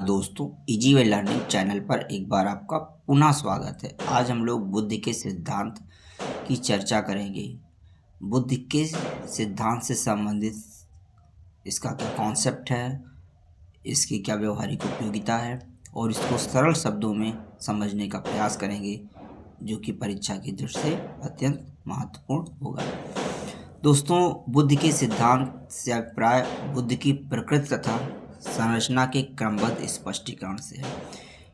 दोस्तों, easy way learning channel पर एक बार आपका पुनः स्वागत है। आज हम लोग बुद्ध के सिद्धांत की चर्चा करेंगे। बुद्ध के सिद्धांत से संबंधित इसका क्या कॉन्सेप्ट है, इसकी क्या व्यवहारिक उपयोगिता है और इसको सरल शब्दों में समझने का प्रयास करेंगे, जो कि परीक्षा की दृष्टि से अत्यंत महत्वपूर्ण होगा। दोस्तों, बुद्ध के सिद्धांत से अभिप्राय बुद्ध की प्रकृति तथा संरचना के क्रमबद्ध स्पष्टीकरण से है।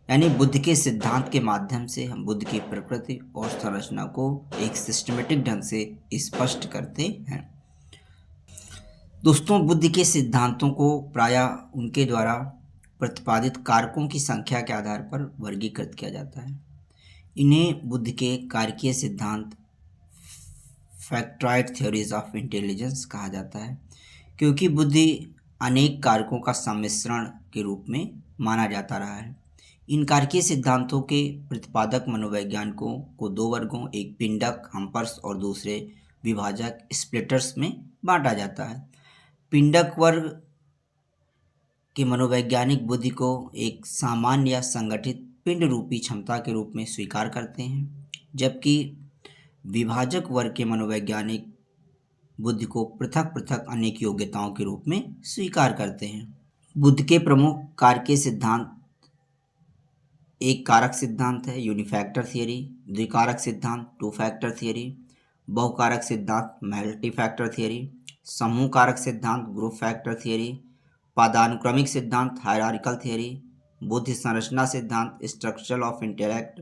यानी बुद्ध के सिद्धांत के माध्यम से हम बुद्ध की प्रकृति और संरचना को एक सिस्टमेटिक ढंग से स्पष्ट करते हैं। दोस्तों, बुद्ध के सिद्धांतों को प्रायः उनके द्वारा प्रतिपादित कारकों की संख्या के आधार पर वर्गीकृत किया जाता है। इन्हें बुद्ध के कारकीय सिद्धांत, फैक्टॉइड थ्योरीज ऑफ इंटेलिजेंस कहा जाता है, क्योंकि बुद्धि अनेक कारकों का सम्मिश्रण के रूप में माना जाता रहा है। इन कारकीय सिद्धांतों के प्रतिपादक मनोवैज्ञानिकों को दो वर्गों, एक पिंडक हम्पर्स और दूसरे विभाजक स्प्लिटर्स में बांटा जाता है। पिंडक वर्ग के मनोवैज्ञानिक बुद्धि को एक सामान्य या संगठित पिंड रूपी क्षमता के रूप में स्वीकार करते हैं, जबकि विभाजक वर्ग के मनोवैज्ञानिक बुद्धि को पृथक पृथक अनेक योग्यताओं के रूप में स्वीकार करते हैं। बुद्ध के प्रमुख कारकीय सिद्धांत, एक कारक सिद्धांत है यूनिफैक्टर थियरी, द्विकारक सिद्धांत टू फैक्टर थियरी, बहुकारक सिद्धांत मल्टी फैक्टर थियरी, समूह कारक सिद्धांत ग्रुप फैक्टर थियरी, पदानुक्रमिक सिद्धांत हायरार्किकल थियरी, बुद्धि संरचना सिद्धांत स्ट्रक्चर ऑफ इंटेलेक्ट,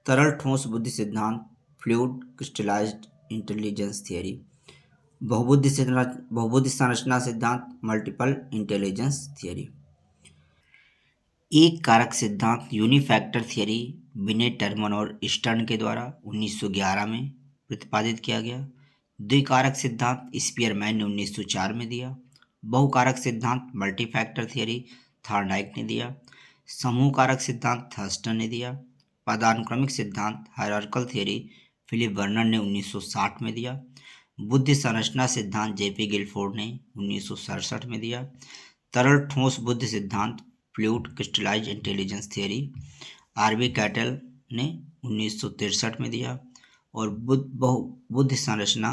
तरल ठोस बुद्धि सिद्धांत फ्लूइड क्रिस्टलाइज्ड इंटेलिजेंस थियरी, बहुबुद्धि संरचना सिद्धांत मल्टीपल इंटेलिजेंस थियरी। एक कारक सिद्धांत यूनिफैक्टर थियरी बिने टर्मन और स्टर्न के द्वारा 1911 में प्रतिपादित किया गया। द्विकारक सिद्धांत स्पीयरमैन ने 1904 में दिया। बहुकारक सिद्धांत मल्टी फैक्टर थियरी थॉर्नडाइक ने दिया। समूह कारक सिद्धांत थर्स्टन ने दिया। पदानुक्रमिक सिद्धांत हायरार्किकल थियरी फिलिप वर्नर ने 1960 में दिया। बुद्धि संरचना सिद्धांत जेपी गिलफोर्ड ने 1967 में दिया। तरल ठोस बुद्धि सिद्धांत fluid crystallised intelligence theory R B Cattell ने 1963 में दिया। और बुद्धि संरचना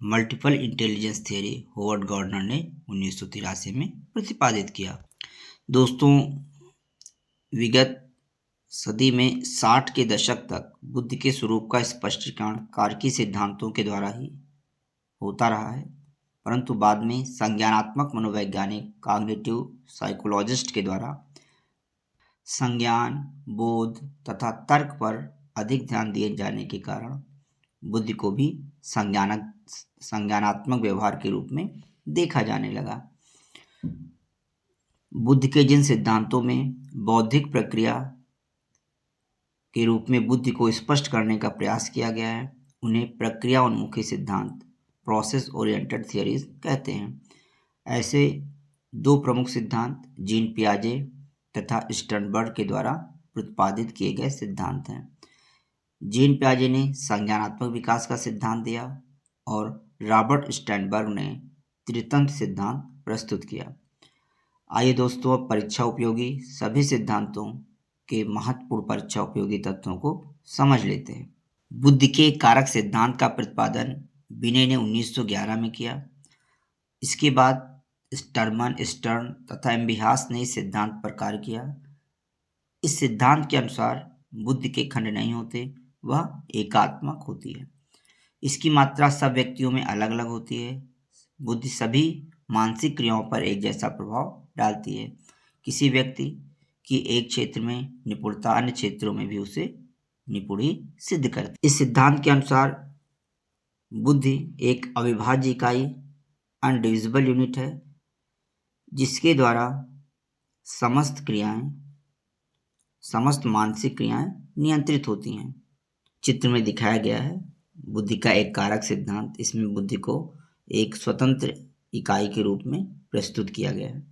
multiple intelligence theory Howard Gardner ने 1983 में प्रतिपादित किया। दोस्तों, विगत सदी में 60 के दशक तक बुद्ध के स्वरूप का स्पष्टीकरण कारकीय सिद्धांतों के द्वारा ही होता रहा है, परंतु बाद में संज्ञानात्मक मनोवैज्ञानिक कॉग्निटिव साइकोलॉजिस्ट के द्वारा संज्ञान, बोध तथा तर्क पर अधिक ध्यान दिए जाने के कारण बुद्धि को भी संज्ञानात्मक व्यवहार के रूप में देखा जाने लगा। बुद्ध के जिन सिद्धांतों में बौद्धिक प्रक्रिया के रूप में बुद्धि को स्पष्ट करने का प्रयास किया गया है, उन्हें प्रक्रिया उन्मुखी सिद्धांत प्रोसेस ओरिएंटेड थियरीज कहते हैं। ऐसे दो प्रमुख सिद्धांत जीन पियाजे तथा स्टर्नबर्ग के द्वारा प्रतिपादित किए गए सिद्धांत हैं। जीन पियाजे ने संज्ञानात्मक विकास का सिद्धांत दिया और रॉबर्ट स्टर्नबर्ग ने त्रितंत्र सिद्धांत प्रस्तुत किया। आइए दोस्तों, अब परीक्षा उपयोगी सभी सिद्धांतों के महत्वपूर्ण परीक्षा उपयोगी तत्वों को समझ लेते हैं। बुद्ध के कारक सिद्धांत का प्रतिपादन बिने ने 1911 में किया। इसके बाद स्टर्न तथा एम्बिहास ने इस सिद्धांत पर कार्य किया। इस सिद्धांत के अनुसार बुद्धि के खंड नहीं होते, वह एकात्मक होती है। इसकी मात्रा सब व्यक्तियों में अलग अलग होती है। बुद्धि सभी मानसिक क्रियाओं पर एक जैसा प्रभाव डालती है। किसी व्यक्ति की एक क्षेत्र में निपुणता अन्य क्षेत्रों में भी उसे निपुण ही सिद्ध करती है। इस सिद्धांत के अनुसार बुद्धि एक अविभाज्य इकाई अनडिविजिबल यूनिट है, जिसके द्वारा समस्त मानसिक क्रियाएं नियंत्रित होती हैं। चित्र में दिखाया गया है बुद्धि का एक कारक सिद्धांत। इसमें बुद्धि को एक स्वतंत्र इकाई के रूप में प्रस्तुत किया गया है।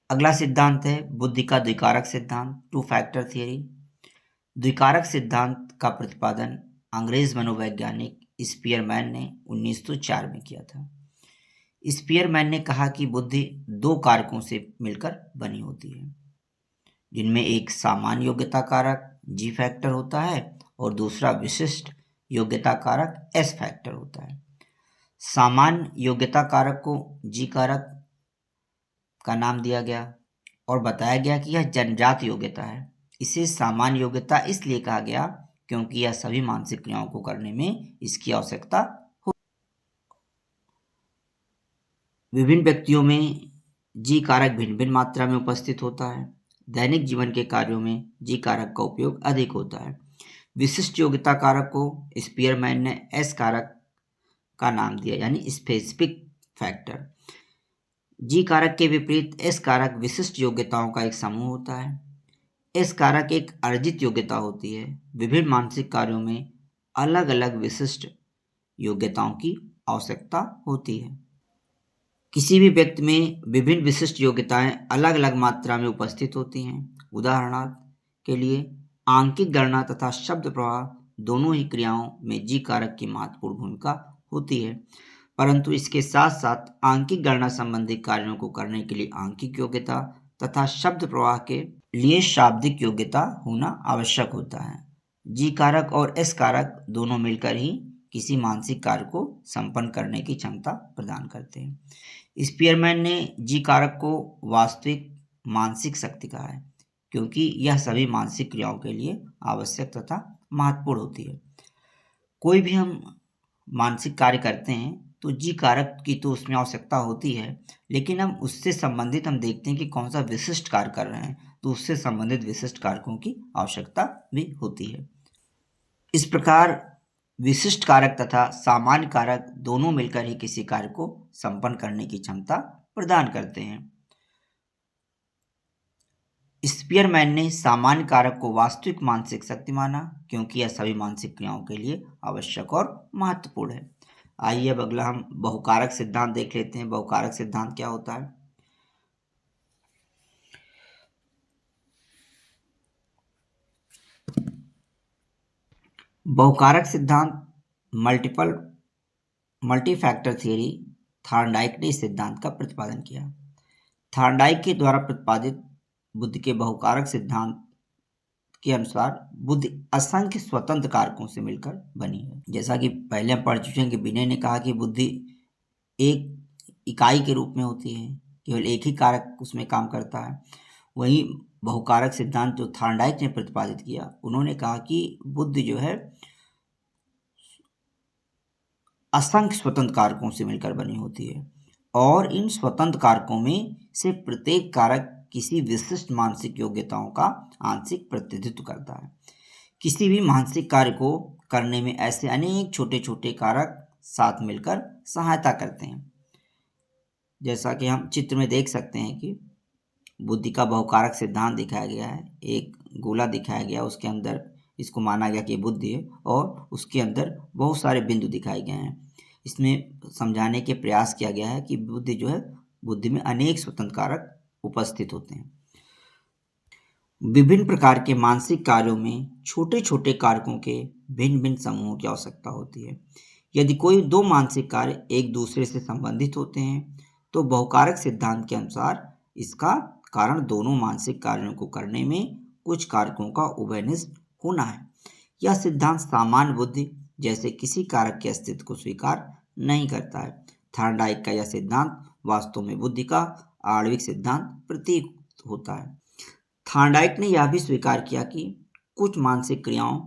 अगला सिद्धांत है बुद्धि का द्विकारक सिद्धांत टू फैक्टर थियरी। द्विकारक सिद्धांत का प्रतिपादन अंग्रेज मनोवैज्ञानिक स्पीयरमैन ने 1904 में किया था। स्पीयरमैन ने कहा कि बुद्धि दो कारकों से मिलकर बनी होती है, जिनमें एक सामान्य योग्यता कारक जी फैक्टर होता है और दूसरा विशिष्ट योग्यता कारक एस फैक्टर होता है। सामान्य योग्यता कारक को जी कारक का नाम दिया गया और बताया गया कि यह जन्मजात योग्यता है। इसे सामान्य योग्यता इसलिए कहा गया क्योंकि यह सभी मानसिक क्रियाओं को करने में इसकी आवश्यकता हो। विभिन्न व्यक्तियों में जी कारक भिन्न भिन्न मात्रा में उपस्थित होता है। दैनिक जीवन के कार्यों में जी कारक का उपयोग अधिक होता है। विशिष्ट योग्यता कारक को स्पीयरमैन ने एस कारक का नाम दिया, यानी स्पेसिफिक फैक्टर। जी कारक के विपरीत एस कारक विशिष्ट योग्यताओं का एक समूह होता है। एस कारक एक अर्जित योग्यता होती है। विभिन्न मानसिक कार्यों में अलग अलग विशिष्ट योग्यताओं की आवश्यकता होती है। किसी भी व्यक्ति में विभिन्न विशिष्ट योग्यताएं अलग अलग मात्रा में उपस्थित होती हैं। उदाहरणार्थ के लिए आंकिक गणना तथा शब्द प्रवाह दोनों ही क्रियाओं में जी कारक की महत्वपूर्ण भूमिका होती है, परंतु इसके साथ साथ आंकिक गणना संबंधी कार्यों को करने के लिए आंकिक योग्यता तथा शब्द प्रवाह के लिए शाब्दिक योग्यता होना आवश्यक होता है। जी कारक और एस कारक दोनों मिलकर ही किसी मानसिक कार्य को संपन्न करने की क्षमता प्रदान करते हैं। स्पीयरमैन ने जी कारक को वास्तविक मानसिक शक्ति कहा है क्योंकि यह सभी मानसिक क्रियाओं के लिए आवश्यक तथा महत्वपूर्ण होती है। कोई भी हम मानसिक कार्य करते हैं तो जी कारक की तो उसमें आवश्यकता होती है, लेकिन हम उससे संबंधित हम देखते हैं कि कौन सा विशिष्ट कार्य कर रहे हैं तो उससे संबंधित विशिष्ट कारकों की आवश्यकता भी होती है। इस प्रकार विशिष्ट कारक तथा सामान्य कारक दोनों मिलकर ही किसी कार्य को संपन्न करने की क्षमता प्रदान करते हैं। स्पीयरमैन ने सामान्य कारक को वास्तविक मानसिक शक्ति माना क्योंकि यह सभी मानसिक क्रियाओं के लिए आवश्यक और महत्वपूर्ण है। आइए अब अगला हम बहुकारक सिद्धांत देख लेते हैं। बहुकारक सिद्धांत क्या होता है? बहुकारक सिद्धांत मल्टी फैक्टर थियरी थॉर्नडाइक ने इस सिद्धांत का प्रतिपादन किया। थॉर्नडाइक के द्वारा प्रतिपादित बुद्धि के बहुकारक सिद्धांत के अनुसार बुद्धि असंख्य स्वतंत्र कारकों से मिलकर बनी है। जैसा कि पहले हम पढ़ चुके हैं कि विनय ने कहा कि बुद्धि एक इकाई के रूप में होती है, केवल एक ही कारक उसमें काम करता है। वहीं बहुकारक सिद्धांत जो थॉर्नडाइक ने प्रतिपादित किया, उन्होंने कहा कि बुद्धि जो है असंख्य स्वतंत्र कारकों से मिलकर बनी होती है और इन स्वतंत्र कारकों में से प्रत्येक कारक किसी विशिष्ट मानसिक योग्यताओं का आंशिक प्रतिनिधित्व करता है। किसी भी मानसिक कार्य को करने में ऐसे अनेक छोटे छोटे कारक साथ मिलकर सहायता करते हैं। जैसा कि हम चित्र में देख सकते हैं कि बुद्धि का बहुकारक सिद्धांत दिखाया गया है। एक गोला दिखाया गया, उसके अंदर इसको माना गया कि बुद्धि है और उसके अंदर बहुत सारे बिंदु दिखाए गए हैं। इसमें समझाने के प्रयास किया गया है कि बुद्धि जो है, बुद्धि में अनेक स्वतंत्र कारक उपस्थित होते हैं। विभिन्न प्रकार के मानसिक कार्यों में छोटे छोटे कारकों के भिन्न भिन्न समूहों की आवश्यकता होती है। यदि कोई दो मानसिक कार्य एक दूसरे से संबंधित होते हैं तो बहुकारक सिद्धांत के अनुसार इसका कारण दोनों मानसिक कार्यों को करने में कुछ कारकों का उभयनिष्ठ होना है। यह सिद्धांत सामान्य बुद्धि जैसे किसी कारक के अस्तित्व को स्वीकार नहीं करता है। थॉर्नडाइक का यह सिद्धांत वास्तव में बुद्धि का आणविक सिद्धांत प्रतीक होता है। थॉर्नडाइक ने यह भी स्वीकार किया कि कुछ मानसिक क्रियाओं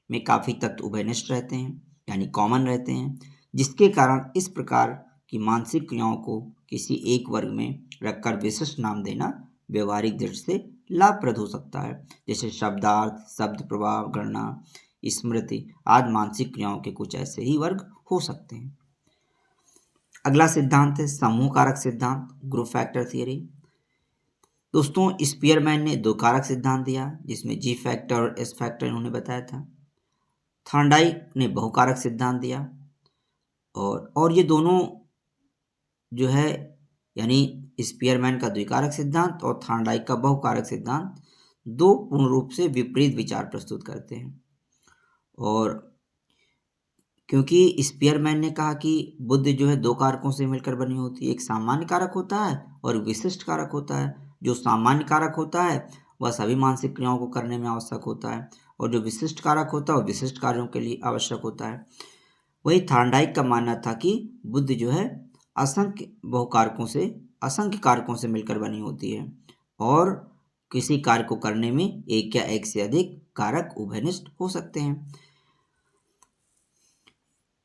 में काफी तत्व उभयनिष्ठ रहते हैं, यानी कॉमन रहते हैं, जिसके कारण इस प्रकार की मानसिक क्रियाओं को किसी एक वर्ग में रखकर विशिष्ट नाम देना व्यवहारिक दृष्टि से लाभप्रद हो सकता है। जैसे शब्दार्थ, शब्द प्रवाह, गणना, स्मृति आदि मानसिक क्रियाओं के कुछ ऐसे ही वर्ग हो सकते हैं। अगला सिद्धांत है समूह कारक सिद्धांत, ग्रुप फैक्टर थियरी। दोस्तों, स्पीयरमैन ने दो कारक सिद्धांत दिया जिसमें जी फैक्टर और एस फैक्टर इन्होंने बताया था। थॉर्नडाइक ने बहुकारक सिद्धांत दिया और ये दोनों जो है, यानी स्पीयरमैन का द्विकारक सिद्धांत और थॉर्नडाइक का बहुकारक सिद्धांत, दो पूर्ण रूप से विपरीत विचार प्रस्तुत करते हैं। और क्योंकि स्पीयरमैन ने कहा कि बुद्धि जो है दो कारकों से मिलकर बनी होती है, एक सामान्य कारक होता है और विशिष्ट कारक होता है। जो सामान्य कारक होता है वह सभी मानसिक क्रियाओं को करने में आवश्यक होता है और जो विशिष्ट कारक होता है वह विशिष्ट कार्यों के लिए आवश्यक होता है। वही थॉर्नडाइक का मानना था कि बुद्धि जो है असंख्य कारकों से मिलकर बनी होती है और किसी कार्य को करने में एक या एक से अधिक कारक उभयनिष्ठ हो सकते हैं।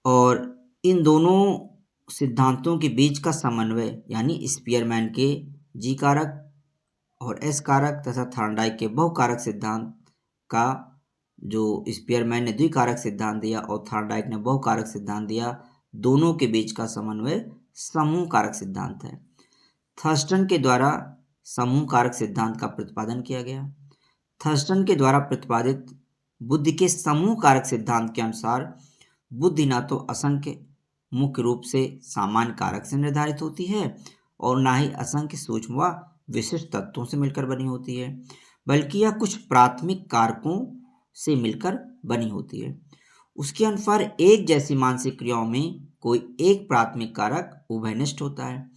और इन दोनों सिद्धांतों के बीच का समन्वय यानी स्पीयरमैन के जी कारक और एस कारक तथा थॉर्नडाइक के बहुकारक सिद्धांत का, जो स्पीयरमैन ने द्विकारक सिद्धांत दिया और थॉर्नडाइक ने बहुकारक सिद्धांत दिया, दोनों के बीच का समन्वय समूह कारक सिद्धांत है। थर्स्टन के द्वारा समूह कारक सिद्धांत का प्रतिपादन किया गया। थर्स्टन के द्वारा प्रतिपादित बुद्धि के समूह कारक सिद्धांत के अनुसार बुद्धि न तो असंख्य मुख्य रूप से सामान्य कारक से निर्धारित होती है और न ही असंख्य सूक्ष्म व विशिष्ट तत्वों से मिलकर बनी होती है, बल्कि यह कुछ प्राथमिक कारकों से मिलकर बनी होती है। उसके अनुसार एक जैसी मानसिक क्रियाओं में कोई एक प्राथमिक कारक उभयनिष्ठ होता है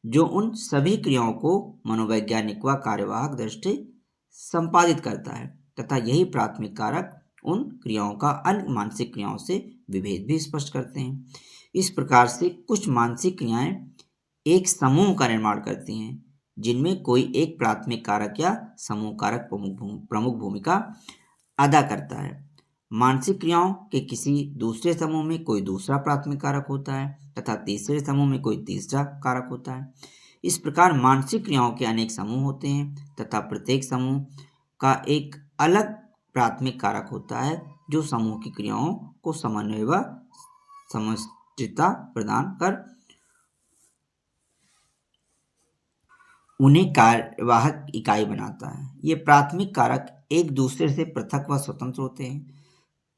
जो उन सभी क्रियाओं को मनोवैज्ञानिक व कार्यवाहक दृष्टि संपादित करता है तथा यही प्राथमिक कारक उन क्रियाओं का अन्य मानसिक क्रियाओं से विभेद भी स्पष्ट करते हैं। इस प्रकार से कुछ मानसिक क्रियाएं एक समूह का निर्माण करती हैं जिनमें कोई एक प्राथमिक कारक या समूह कारक प्रमुख भूमिका अदा करता है। मानसिक क्रियाओं के किसी दूसरे समूह में कोई दूसरा प्राथमिक कारक होता है तथा तीसरे समूह में कोई तीसरा कारक होता है। इस प्रकार मानसिक क्रियाओं के अनेक समूह होते हैं तथा प्रत्येक समूह का एक अलग प्राथमिक कारक होता है जो समूह की क्रियाओं को समन्वय व समष्टिता प्रदान कर उन्हें कार्यवाहक इकाई बनाता है। ये प्राथमिक कारक एक दूसरे से पृथक व स्वतंत्र होते हैं।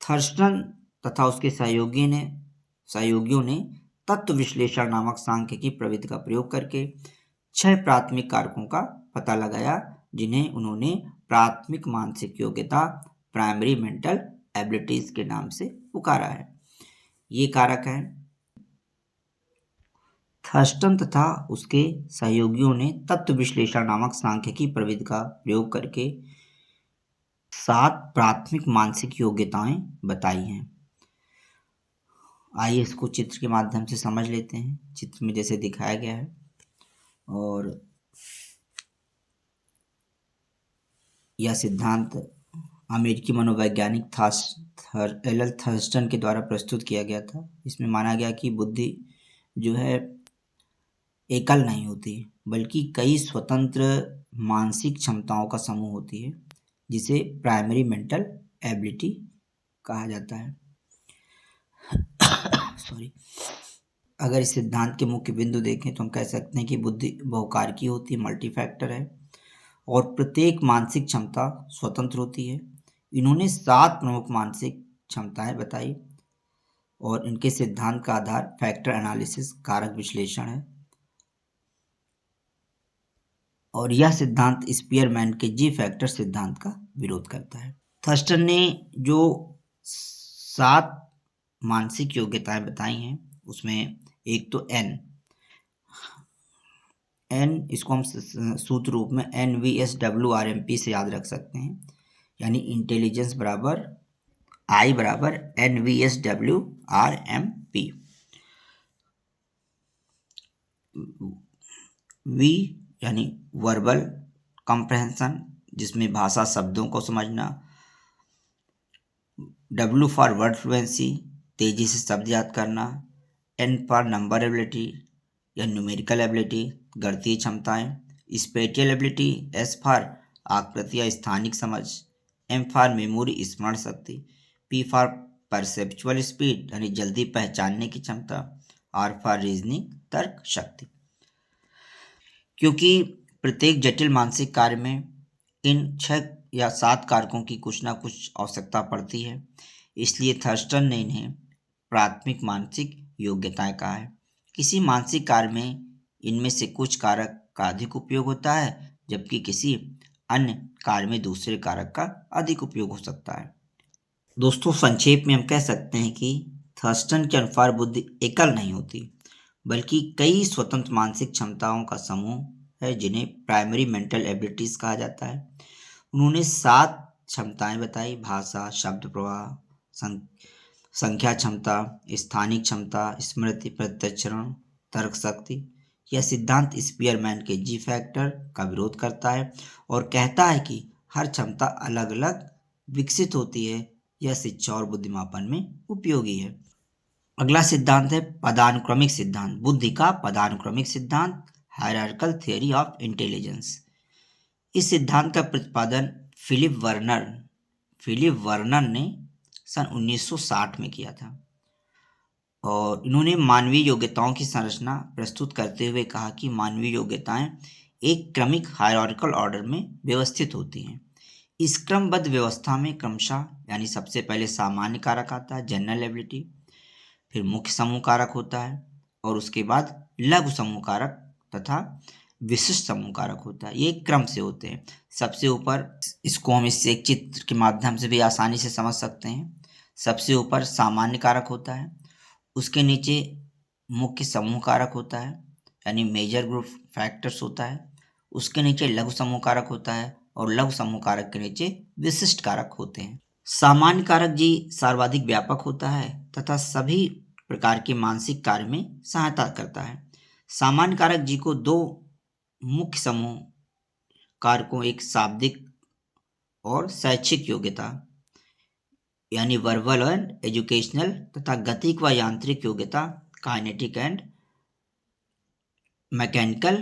थर्स्टन तथा उसके सहयोगियों ने तत्व विश्लेषण नामक सांख्यिकी प्रविधि का प्रयोग करके 6 प्राथमिक कारकों का पता लगाया जिन्हें उन्होंने प्राथमिक मानसिक योग्यता प्राइमरी मेंटल एबिलिटीज के नाम से पुकारा है। ये कारक हैं। थर्स्टन तथा उसके सहयोगियों ने तत्व विश्लेषण नामक सांख्यिकी प्रविधि का प्रयोग करके 7 प्राथमिक मानसिक योग्यताएं बताई हैं। आइए इसको चित्र के माध्यम से समझ लेते हैं। चित्र में जैसे दिखाया गया है और यह सिद्धांत अमेरिकी मनोवैज्ञानिक एल थर्स्टन के द्वारा प्रस्तुत किया गया था। इसमें माना गया कि बुद्धि जो है एकल नहीं होती बल्कि कई स्वतंत्र मानसिक क्षमताओं का समूह होती है जिसे प्राइमरी मेंटल एबिलिटी कहा जाता है। सॉरी। अगर इस सिद्धांत के मुख्य बिंदु देखें तो हम कह सकते हैं कि बुद्धि बहुकारकी होती है, मल्टीफैक्टर है और प्रत्येक मानसिक क्षमता स्वतंत्र होती है। इन्होंने 7 प्रमुख मानसिक क्षमताएं बताई और इनके सिद्धांत का आधार फैक्टर एनालिसिस कारक विश्लेषण है और यह सिद्धांत स्पीयरमैन के जी फैक्टर सिद्धांत का विरोध करता है। थर्स्टन ने जो 7 मानसिक योग्यताएं बताई हैं उसमें एक तो एन इसको हम सूत्र रूप में NVSWRMP से याद रख सकते हैं, यानी इंटेलिजेंस बराबर I बराबर NVSWRMP। V यानी वर्बल कॉम्प्रहेंशन जिसमें भाषा शब्दों को समझना। W फॉर वर्ड फ्लुएंसी तेजी से शब्द याद करना। N फॉर नंबर एबिलिटी या न्यूमेरिकल एबिलिटी गणितीय क्षमताएं। स्पेटियल एबिलिटी S फॉर आकृति या स्थानिक समझ। M फॉर मेमोरी स्मरण शक्ति। P फॉर परसेप्चुअल स्पीड यानी जल्दी पहचानने की क्षमता। R फॉर रीजनिंग तर्क शक्ति। क्योंकि प्रत्येक जटिल मानसिक कार्य में इन 6 या 7 कारकों की कुछ ना कुछ आवश्यकता पड़ती है, इसलिए थर्स्टन ने इन्हें प्राथमिक मानसिक योग्यताएं कहा है। किसी मानसिक कार्य में इनमें से कुछ कारक का अधिक उपयोग होता है जबकि किसी अन्य कार्य में दूसरे कारक का अधिक उपयोग हो सकता है। दोस्तों, संक्षेप में हम कह सकते हैं कि थर्स्टन के अनुसार बुद्धि एकल नहीं होती, बल्कि कई स्वतंत्र मानसिक क्षमताओं का समूह है जिन्हें प्राइमरी मेंटल एबिलिटीज कहा जाता है। उन्होंने 7 क्षमताएं बताई: भाषा, शब्द प्रवाह, संख्या क्षमता, स्थानिक क्षमता, स्मृति, प्रत्याचरण, तर्क शक्ति। यह सिद्धांत स्पीयरमैन के जी फैक्टर का विरोध करता है और कहता है कि हर क्षमता अलग अलग विकसित होती है। यह शिक्षा और बुद्धिमापन में उपयोगी है। अगला सिद्धांत है पदानुक्रमिक सिद्धांत, बुद्धि का पदानुक्रमिक सिद्धांत, हायरार्किकल थ्योरी ऑफ इंटेलिजेंस। इस सिद्धांत का प्रतिपादन फिलिप वर्नर ने सन 1960 में किया था और इन्होंने मानवीय योग्यताओं की संरचना प्रस्तुत करते हुए कहा कि मानवीय योग्यताएं एक क्रमिक हायरार्किकल ऑर्डर में व्यवस्थित होती हैं। इस क्रमबद्ध व्यवस्था में क्रमशः यानी सबसे पहले सामान्य कारक आता है, जनरल एबिलिटी, फिर मुख्य समूह कारक होता है और उसके बाद लघु समूह कारक तथा विशिष्ट समूह कारक होता है। ये एक क्रम से होते हैं। सबसे ऊपर, इसको हम इससे एक चित्र के माध्यम से भी आसानी से समझ सकते हैं। सबसे ऊपर सामान्य कारक होता है, उसके नीचे मुख्य समूह कारक होता है यानी मेजर ग्रुप फैक्टर्स होता है, उसके नीचे लघु समूह कारक होता है और लघु समूह कारक के नीचे विशिष्ट कारक होते हैं। सामान्य कारक जी सर्वाधिक व्यापक होता है तथा सभी प्रकार के मानसिक कार्य में सहायता करता है। सामान्य कारक जी को 2 मुख्य समूह कारकों, एक शाब्दिक और शैक्षिक योग्यता यानी वर्बल एंड एजुकेशनल तथा गतिक व यांत्रिक योग्यता काइनेटिक एंड मैकेनिकल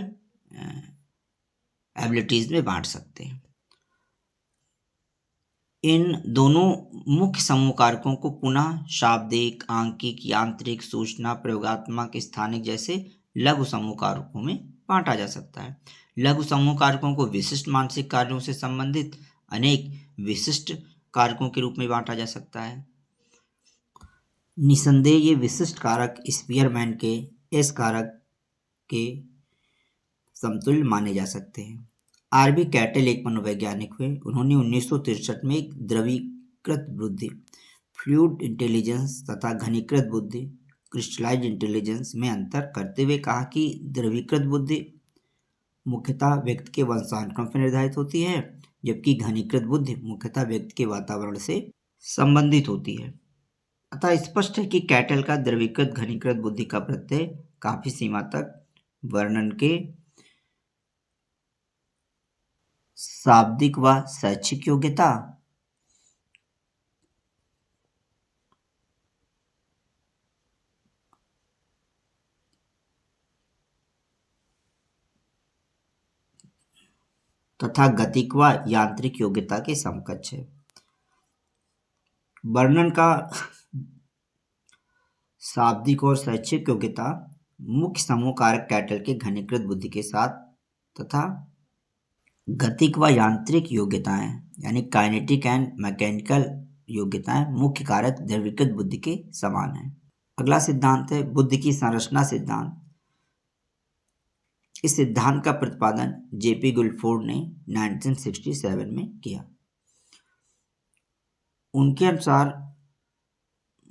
एबिलिटीज में बांट सकते हैं। इन दोनों मुख्य समूह कारकों को पुनः शाब्दिक, आंकिक, यांत्रिक, सूचना, प्रयोगात्मक, स्थानिक जैसे लघु समूह कारकों में बांटा जा सकता है। लघु समूह कारकों को विशिष्ट मानसिक कार्यों से संबंधित अनेक विशिष्ट कारकों के रूप में बांटा जा सकता है। निसंदेह ये विशिष्ट कारक स्पीयरमैन के एस कारक के समतुल्य माने जा सकते हैं। आरबी कैटल एक मनोवैज्ञानिक हुए। उन्होंने 1963 में एक द्रवीकृत बुद्धि फ्लूइड इंटेलिजेंस तथा घनीकृत बुद्धि क्रिस्टलाइज्ड इंटेलिजेंस में अंतर करते हुए कहा कि द्रवीकृत बुद्धि मुख्यतः व्यक्ति के वंशानुक्रम पर निर्धारित होती है, जबकि घनीकृत बुद्धि मुख्यतः व्यक्ति के वातावरण से संबंधित होती है। अतः स्पष्ट है कि कैटल का द्रवीकृत घनीकृत बुद्धि का प्रत्यय काफी सीमा तक वर्णन के शाब्दिक व शैक्षिक योग्यता तथा गतिक व यांत्रिक योग्यता के समकक्ष है। वर्णन का शाब्दिक और शैक्षिक योग्यता मुख्य समूह कारक कैटल के घनीकृत बुद्धि के साथ तथा गतिक व यांत्रिक योग्यताएं यानी काइनेटिक एंड मैकेनिकल योग्यताएं मुख्य कारक द्रवीकृत बुद्धि के समान है। अगला सिद्धांत है बुद्धि की संरचना सिद्धांत। इस सिद्धांत का प्रतिपादन जेपी गिलफोर्ड ने 1967 में किया। उनके अनुसार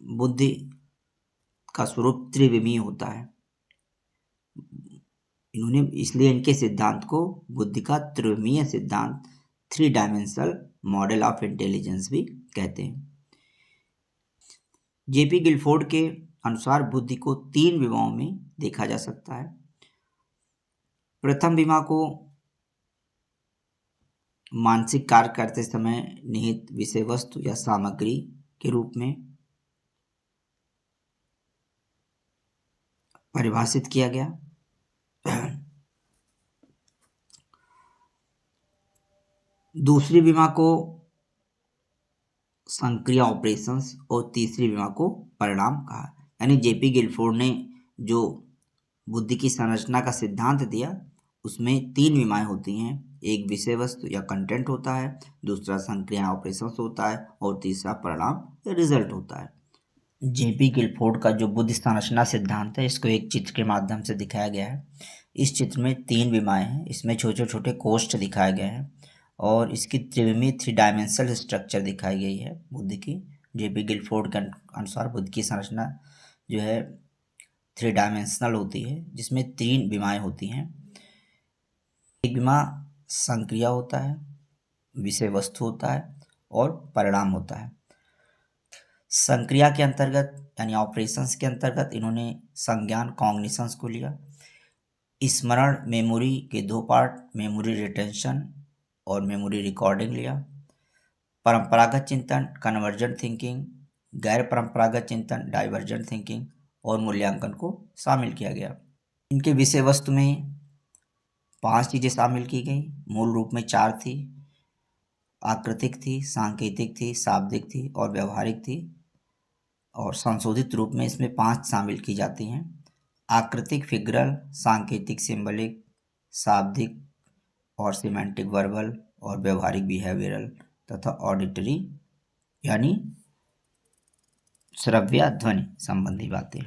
बुद्धि का स्वरूप त्रिविमीय होता है। इन्होंने इसलिए इनके सिद्धांत को बुद्धि का त्रिविमीय सिद्धांत 3 डायमेंशनल मॉडल ऑफ इंटेलिजेंस भी कहते हैं। जेपी गिलफोर्ड के अनुसार बुद्धि को 3 विमाओं में देखा जा सकता है। प्रथम विमा को मानसिक कार्य करते समय निहित विषय वस्तु या सामग्री के रूप में परिभाषित किया गया। दूसरी विमा को संक्रिया ऑपरेशंस और तीसरी विमा को परिणाम कहा। यानी जेपी गिलफोर्ड ने जो बुद्धि की संरचना का सिद्धांत दिया उसमें 3 विमाएं होती हैं। एक विषय वस्तु या कंटेंट होता है, दूसरा संक्रिया ऑपरेशंस होता है और तीसरा परिणाम या रिजल्ट होता है। जेपी गिलफोर्ड का जो बुद्धि संरचना सिद्धांत है इसको एक चित्र के माध्यम से दिखाया गया है। इस चित्र में 3 विमाएं हैं, इसमें छोटे छोटे कोष्ठ दिखाए गए हैं और इसकी त्रिविमीय 3 डायमेंशनल स्ट्रक्चर दिखाई गई है बुद्धि की। जेपी गिलफोर्ड के अनुसार बुद्ध की संरचना जो है 3 डायमेंशनल होती है, जिसमें 3 विमाएँ होती हैं। एक विमा संक्रिया होता है, विषय वस्तु होता है और परिणाम होता है। संक्रिया के अंतर्गत यानी ऑपरेशंस के अंतर्गत इन्होंने संज्ञान कॉग्निशंस को लिया। स्मरण मेमोरी के 2 पार्ट, मेमोरी रिटेंशन और मेमोरी रिकॉर्डिंग लिया। परंपरागत चिंतन कन्वर्जेंट थिंकिंग, गैर परंपरागत चिंतन डाइवर्जेंट थिंकिंग और मूल्यांकन को शामिल किया गया। इनके विषय वस्तु में 5 चीज़ें शामिल की गई, मूल रूप में 4 थी। आकृतिक थी, सांकेतिक थी, शाब्दिक थी और व्यवहारिक थी, और संशोधित रूप में इसमें 5 शामिल की जाती हैं। आकृतिक फिगरल, सांकेतिक सिंबलिक, शाब्दिक और सिमेंटिक वर्बल और व्यवहारिक बिहेवियरल तथा ऑडिटरी यानी श्रव्य ध्वनि संबंधी बातें।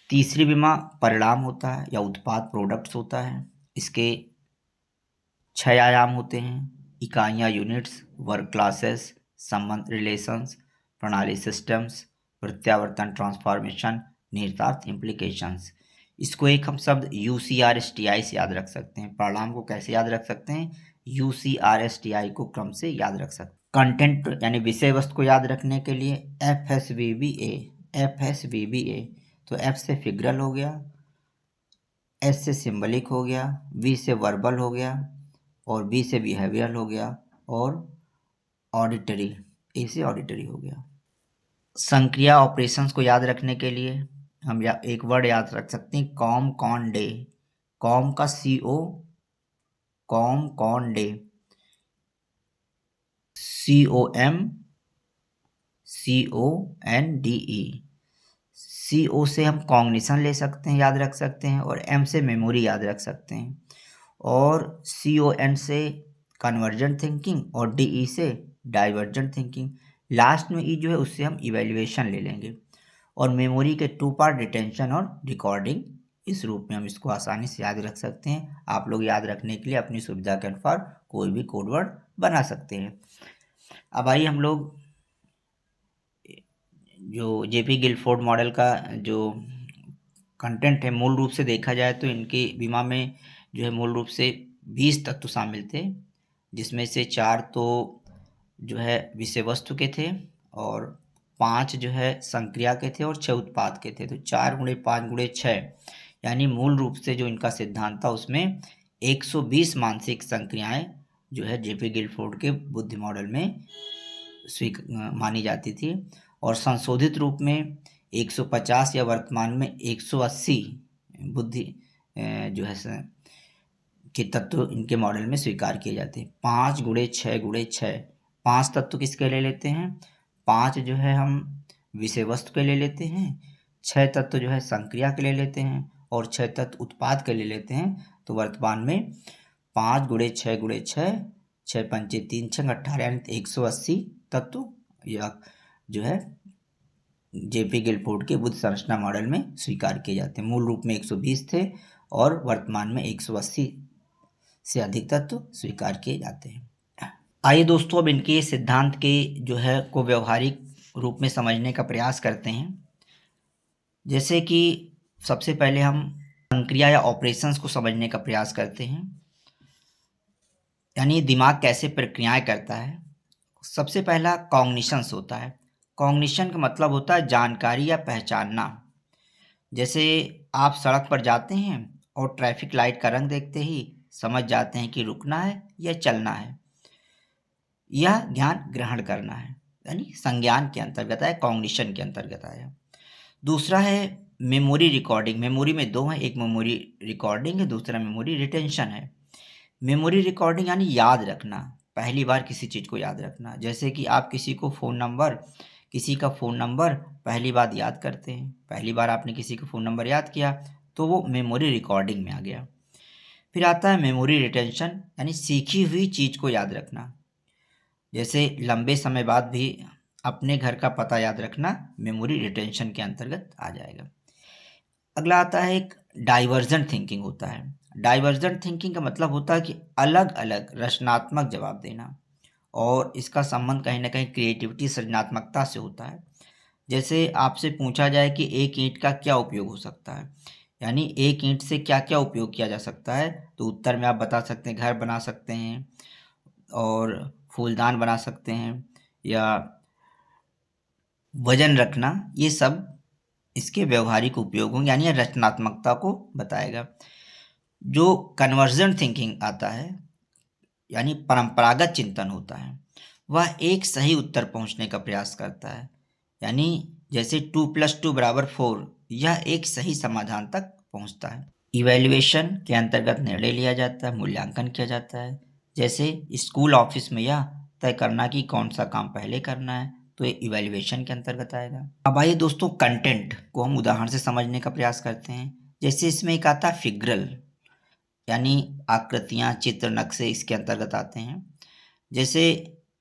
तीसरी विमा परिणाम होता है या उत्पाद प्रोडक्ट्स होता है। इसके 6 आयाम होते हैं, इकाइयाँ यूनिट्स, वर्क क्लासेस, संबंध रिलेशंस, प्रणाली सिस्टम्स, प्रत्यावर्तन ट्रांसफॉर्मेशन, निहितार्थ इम्प्लीकेशंस। इसको एक हम शब्द UCRSTI से याद रख सकते हैं। परिणाम को कैसे याद रख सकते हैं? UCRSTI को क्रम से याद रख सकते हैं। कंटेंट यानी विषय वस्तु को याद रखने के लिए FSVBA। तो F से फिगरल हो गया, S से सिंबलिक हो गया, V से वर्बल हो गया और B से बिहेवियरल हो गया और ऑडिटरी, A से ऑडिटरी हो गया। संक्रिया ऑपरेशंस को याद रखने के लिए हम एक वर्ड याद रख सकते हैं, कॉम कॉन डे। कॉम का CO, कॉम कॉन डे, COMCONDE। CO से हम कॉग्निशन ले सकते हैं, याद रख सकते हैं, और M से मेमोरी याद रख सकते हैं, और CON से कन्वर्जेंट थिंकिंग और DE से डाइवर्जेंट थिंकिंग। लास्ट में E जो है उससे हम इवेल्युएशन ले लेंगे। और मेमोरी के 2 पार्ट, रिटेंशन और रिकॉर्डिंग। इस रूप में हम इसको आसानी से याद रख सकते हैं। आप लोग याद रखने के लिए अपनी सुविधा के अनुसार कोई भी कोड वर्ड बना सकते हैं। अब आइए हम लोग जो जेपी गिलफोर्ड मॉडल का जो कंटेंट है, मूल रूप से देखा जाए तो इनके बीमा में जो है मूल रूप से 20 तत्व शामिल थे, जिसमें से 4 तो जो है विषय वस्तु के थे और 5 जो है संक्रिया के थे और 6 उत्पाद के थे। तो 4 गुणे 5 गुणे 6 यानी मूल रूप से जो इनका सिद्धांत था उसमें 120 मानसिक संक्रियाएं जो है जेपी गिलफोर्ड के बुद्धि मॉडल में मानी जाती थी, और संशोधित रूप में 150 या वर्तमान में 180 बुद्धि जो है के तत्व इनके मॉडल में स्वीकार किए जाते हैं। 5 गुणे 6 गुणे 6, 5 तत्व किसके ले लेते हैं? 5 जो है हम विषय वस्तु के ले लेते हैं, 6 तत्व जो है संक्रिया के ले लेते हैं और 6 तत्व उत्पाद के ले लेते हैं। तो वर्तमान में 5 गुणे 6 गुणे 6, 6 पंचे 3 6 18 यानी 180 तत्व या जो है जेपी गिलफोर्ड के बुद्ध संरचना मॉडल में स्वीकार किए जाते हैं। मूल रूप में 120 थे और वर्तमान में 180 से अधिक तत्व स्वीकार किए जाते हैं। आइए दोस्तों अब इनके सिद्धांत के जो है को व्यवहारिक रूप में समझने का प्रयास करते हैं। जैसे कि सबसे पहले हम संक्रिया या ऑपरेशंस को समझने का प्रयास करते हैं, यानी दिमाग कैसे प्रक्रियाएं करता है। सबसे पहला कॉग्निशंस होता है। कॉग्निशन का मतलब होता है जानकारी या पहचानना। जैसे आप सड़क पर जाते हैं और ट्रैफिक लाइट का रंग देखते ही समझ जाते हैं कि रुकना है या चलना है, यह ज्ञान ग्रहण करना है, यानी संज्ञान के अंतर्गत आया, कॉग्निशन के अंतर्गत आया। दूसरा है मेमोरी रिकॉर्डिंग। मेमोरी में 2 हैं, एक मेमोरी रिकॉर्डिंग है, दूसरा मेमोरी रिटेंशन है। मेमोरी रिकॉर्डिंग यानी याद रखना, पहली बार किसी चीज़ को याद रखना। जैसे कि आप किसी का फ़ोन नंबर पहली बार याद करते हैं, पहली बार आपने किसी का फ़ोन नंबर याद किया तो वो मेमोरी रिकॉर्डिंग में आ गया। फिर आता है मेमोरी रिटेंशन, यानी सीखी हुई चीज़ को याद रखना। जैसे लंबे समय बाद भी अपने घर का पता याद रखना मेमोरी रिटेंशन के अंतर्गत आ जाएगा। अगला आता है एक डाइवर्जेंट थिंकिंग होता है। डाइवर्जेंट थिंकिंग का मतलब होता है कि अलग अलग रचनात्मक जवाब देना। और इसका संबंध कहीं ना कहीं क्रिएटिविटी, सृजनात्मकता से होता है। जैसे आपसे पूछा जाए कि एक ईंट का क्या उपयोग हो सकता है, यानी एक ईंट से क्या क्या उपयोग किया जा सकता है, तो उत्तर में आप बता सकते हैं घर बना सकते हैं और फूलदान बना सकते हैं या वजन रखना, ये सब इसके व्यवहारिक उपयोग होंगे, यानी ये रचनात्मकता को बताएगा। जो कन्वर्जन थिंकिंग आता है, यानी परंपरागत चिंतन होता है, वह एक सही उत्तर पहुंचने का प्रयास करता है, यानी जैसे 2+2=4, यह एक सही समाधान तक पहुंचता है। इवैल्यूएशन के अंतर्गत निर्णय लिया जाता है, मूल्यांकन किया जाता है। जैसे स्कूल ऑफिस में यह तय करना कि कौन सा काम पहले करना है, तो ये इवैल्यूएशन के अंतर्गत आएगा। अब आइए दोस्तों, कंटेंट को हम उदाहरण से समझने का प्रयास करते हैं। जैसे इसमें एक आता है फिगरल, यानी आकृतियाँ, चित्र, नक्शे इसके अंतर्गत आते हैं। जैसे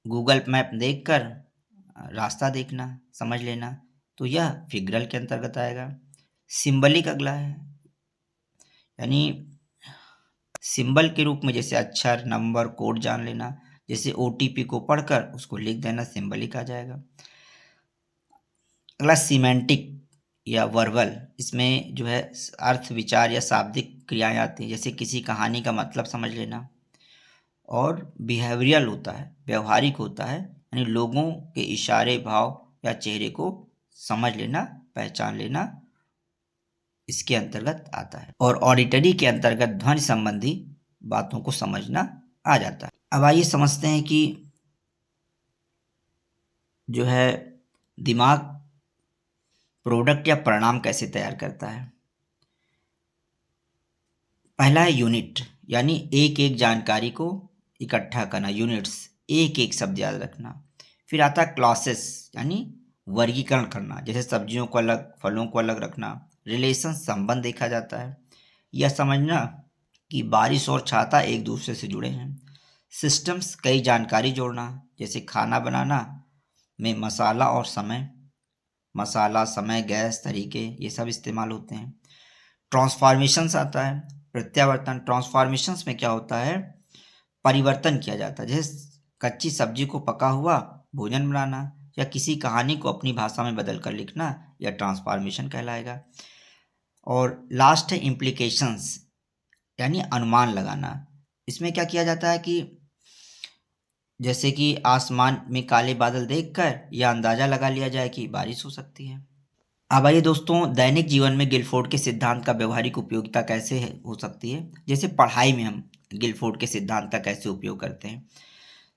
गूगल मैप देखकर रास्ता देखना, समझ लेना, तो यह फिगरल के अंतर्गत आएगा। सिंबलिक अगला है, यानी सिंबल के रूप में जैसे अक्षर, नंबर, कोड जान लेना। जैसे ओटीपी को पढ़कर उसको लिख देना, सिंबलिक आ जाएगा। अगला सीमेंटिक या वर्बल, इसमें जो है अर्थ, विचार या शाब्दिक क्रियाएं आती हैं। जैसे किसी कहानी का मतलब समझ लेना। और बिहेवियरल होता है, व्यवहारिक होता है, यानी लोगों के इशारे, भाव या चेहरे को समझ लेना, पहचान लेना, इसके अंतर्गत आता है। और ऑडिटरी के अंतर्गत ध्वनि संबंधी बातों को समझना आ जाता है। अब आइए समझते हैं कि जो है दिमाग प्रोडक्ट या परिणाम कैसे तैयार करता है। पहला है यूनिट, यानी एक एक जानकारी को इकट्ठा करना, यूनिट्स, एक एक शब्द याद रखना। फिर आता है क्लासेस, यानी वर्गीकरण करना, जैसे सब्जियों को अलग, फलों को अलग रखना। रिलेशन, संबंध देखा जाता है। यह समझना कि बारिश और छाता एक दूसरे से जुड़े हैं। सिस्टम्स, कई जानकारी जोड़ना, जैसे खाना बनाना में मसाला और समय, मसाला, समय, गैस, तरीके, ये सब इस्तेमाल होते हैं। ट्रांसफॉर्मेशंस आता है, प्रत्यावर्तन। ट्रांसफॉर्मेशंस में क्या होता है, परिवर्तन किया जाता है। जैसे कच्ची सब्जी को पका हुआ भोजन बनाना या किसी कहानी को अपनी भाषा में बदल कर लिखना, यह ट्रांसफॉर्मेशन कहलाएगा। और लास्ट है इम्प्लीकेशंस, यानी अनुमान लगाना। इसमें क्या किया जाता है कि जैसे कि आसमान में काले बादल देखकर यह अंदाजा लगा लिया जाए कि बारिश हो सकती है। अब आइए दोस्तों, दैनिक जीवन में गिलफोर्ड के सिद्धांत का व्यवहारिक उपयोगिता कैसे हो सकती है। जैसे पढ़ाई में हम गिलफोर्ड के सिद्धांत का कैसे उपयोग करते हैं।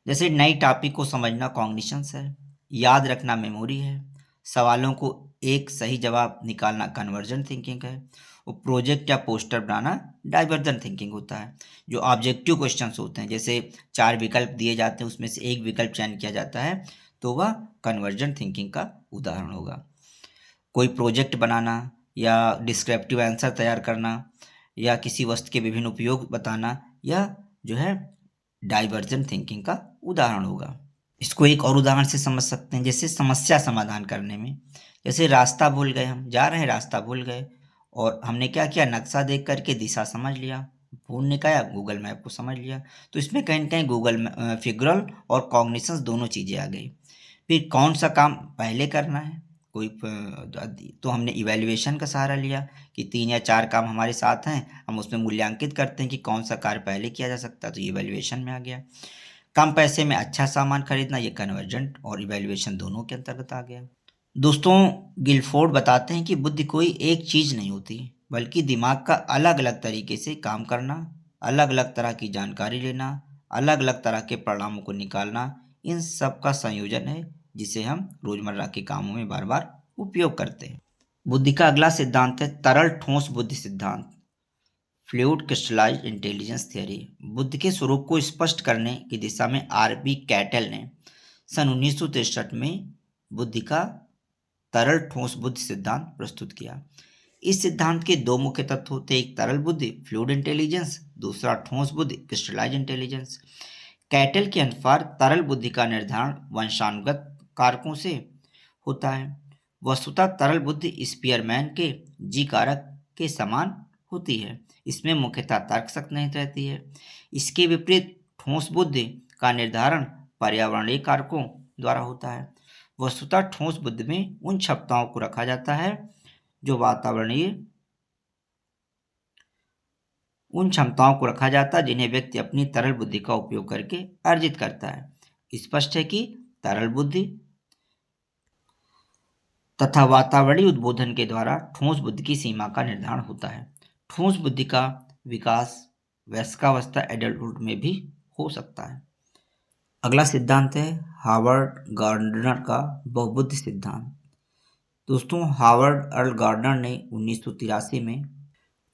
जैसे नई टॉपिक को समझना कॉग्निशंस है, याद रखना मेमोरी है, सवालों को एक सही जवाब निकालना कन्वर्जन थिंकिंग है, और प्रोजेक्ट या पोस्टर बनाना डाइवर्जन थिंकिंग होता है। जो ऑब्जेक्टिव क्वेश्चंस होते हैं, जैसे 4 विकल्प दिए जाते हैं, उसमें से एक विकल्प चयन किया जाता है, तो वह कन्वर्जन थिंकिंग का उदाहरण होगा। कोई प्रोजेक्ट बनाना या डिस्क्रिप्टिव आंसर तैयार करना या किसी वस्तु के विभिन्न उपयोग बताना, यह जो है डाइवर्जेंट थिंकिंग का उदाहरण होगा। इसको एक और उदाहरण से समझ सकते हैं, जैसे समस्या समाधान करने में। जैसे रास्ता भूल गए, हम जा रहे हैं, रास्ता भूल गए, और हमने क्या किया, नक्शा देख करके दिशा समझ लिया। भूलने का, या गूगल मैप को समझ लिया। तो इसमें कहीं न कहीं गूगल फिगरल और कॉग्निशंस दोनों चीज़ें आ गई। फिर कौन सा काम पहले करना है, कोई तो हमने इवैल्यूएशन का सहारा लिया कि 3 या 4 काम हमारे साथ हैं, हम उसमें मूल्यांकित करते हैं कि कौन सा कार्य पहले किया जा सकता है, तो ये इवैल्यूएशन में आ गया। कम पैसे में अच्छा सामान खरीदना, ये कन्वर्जेंट और इवैल्यूएशन दोनों के अंतर्गत आ गया। दोस्तों, गिलफोर्ड बताते हैं कि बुद्धि कोई एक चीज़ नहीं होती, बल्कि दिमाग का अलग अलग तरीके से काम करना, अलग अलग तरह की जानकारी लेना, अलग अलग तरह के परिणामों को निकालना, इन सब का संयोजन है, जिसे हम रोजमर्रा के कामों में बार बार उपयोग करते हैं। बुद्धि का अगला सिद्धांत है तरल ठोस बुद्धि सिद्धांत, फ्लूइड क्रिस्टलाइज्ड इंटेलिजेंस थ्योरी। बुद्धि के स्वरूप को स्पष्ट करने की दिशा में आर.बी. कैटल ने सन 1963 में बुद्धि का तरल ठोस बुद्धि सिद्धांत प्रस्तुत किया। इस सिद्धांत के दो मुख्य तत्व होते हैं, एक तरल बुद्धि फ्लूइड इंटेलिजेंस, दूसरा ठोस बुद्धि क्रिस्टलाइज्ड इंटेलिजेंस। कैटल के अनुसार तरल बुद्धि का निर्धारण वंशानुगत कारकों से होता है। वस्तुतः तरल बुद्धि स्पीयरमैन के जी कारक के समान होती है। इसमें मुख्यतः तर्क शक्ति नहीं रहती है। इसके विपरीत ठोस बुद्धि का निर्धारण पर्यावरणीय कारकों द्वारा होता है। वस्तुतः ठोस बुद्धि में उन क्षमताओं को रखा जाता है जो जिन्हें व्यक्ति अपनी तरल बुद्धि का उपयोग करके अर्जित करता है। स्पष्ट है कि तरल बुद्धि तथा वातावरणीय उद्बोधन के द्वारा ठोस बुद्धि की सीमा का निर्धारण होता है। ठोस बुद्धि का विकास वयस्कावस्था एडल्टहुड में भी हो सकता है। अगला सिद्धांत है हार्वर्ड गार्डनर का बहुबुद्धि सिद्धांत। दोस्तों, हार्वर्ड अर्ल गार्डनर ने 1983 में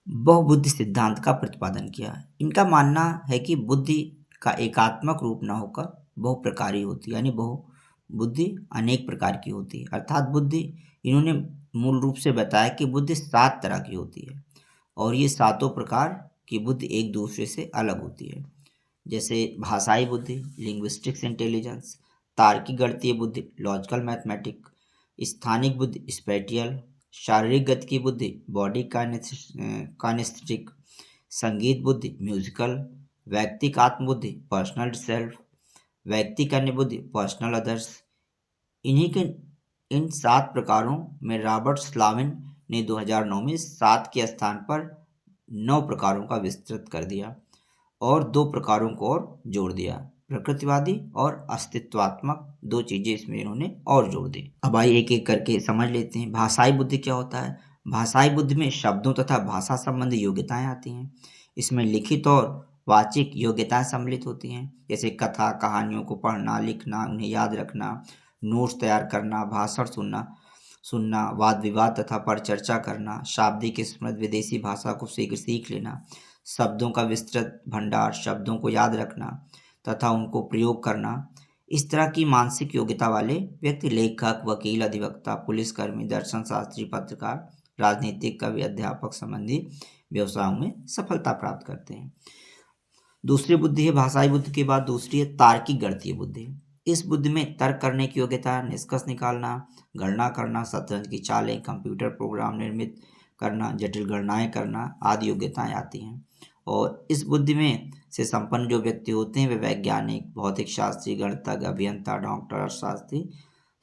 बहुबुद्धि सिद्धांत का प्रतिपादन किया। इनका मानना है कि बुद्धि का एकात्मक रूप न होकर बहुप्रकारी होती है, यानी बुद्धि अनेक प्रकार की होती है। अर्थात बुद्धि, इन्होंने मूल रूप से बताया कि बुद्धि 7 तरह की होती है और ये सातों प्रकार की बुद्धि एक दूसरे से अलग होती है। जैसे भाषाई बुद्धि, लिंग्विस्टिक्स इंटेलिजेंस, तार्किक गणितीय बुद्धि, लॉजिकल मैथमेटिक, स्थानिक बुद्धि, स्पेटियल, शारीरिक गति की बुद्धि, बॉडी काइनेस्थेटिक, संगीत बुद्धि, म्यूजिकल, व्यक्तिक आत्मबुद्धि, पर्सनल सेल्फ, व्यक्तिक अन्य बुद्धि, पर्सनल अदर्स। इन्हीं के इन 7 प्रकारों में रॉबर्ट स्लाविन ने 2009 में 7 के स्थान पर 9 प्रकारों का विस्तृत कर दिया और 2 प्रकारों को और जोड़ दिया, प्रकृतिवादी और अस्तित्वात्मक। 2 चीजें इसमें इन्होंने और जोड़ दी। अब आइए एक एक करके समझ लेते हैं। भाषाई बुद्धि क्या होता है? भाषाई बुद्धि में शब्दों तथा भाषा संबंधी योग्यताएं आती हैं। इसमें लिखित और वाचिक योग्यताएं सम्मिलित होती हैं, जैसे कथा कहानियों को पढ़ना, लिखना, उन्हें याद रखना, नोट्स तैयार करना, भाषण सुनना, वाद विवाद तथा परिचर्चा करना, शाब्दिक स्मृति, विदेशी भाषा को शीघ्र सीख लेना, शब्दों का विस्तृत भंडार, शब्दों को याद रखना तथा उनको प्रयोग करना। इस तरह की मानसिक योग्यता वाले व्यक्ति लेखक, वकील, अधिवक्ता, पुलिसकर्मी, दर्शन शास्त्री, पत्रकार, राजनीतिक, कवि, अध्यापक संबंधी व्यवसायों में सफलता प्राप्त करते हैं। दूसरी बुद्धि है भाषाई बुद्धि के बाद दूसरी है तार्किक गणितीय बुद्धि। इस बुद्धि में तर्क करने की योग्यता, निष्कर्ष निकालना, गणना करना, शतरंज की चालें, कंप्यूटर प्रोग्राम निर्मित करना, जटिल गणनाएं करना आदि योग्यताएं आती हैं। और इस बुद्धि में से संपन्न जो व्यक्ति होते हैं वे वैज्ञानिक, भौतिक शास्त्री, गणितज्ञ, अभियंता, डॉक्टर, अर्थशास्त्री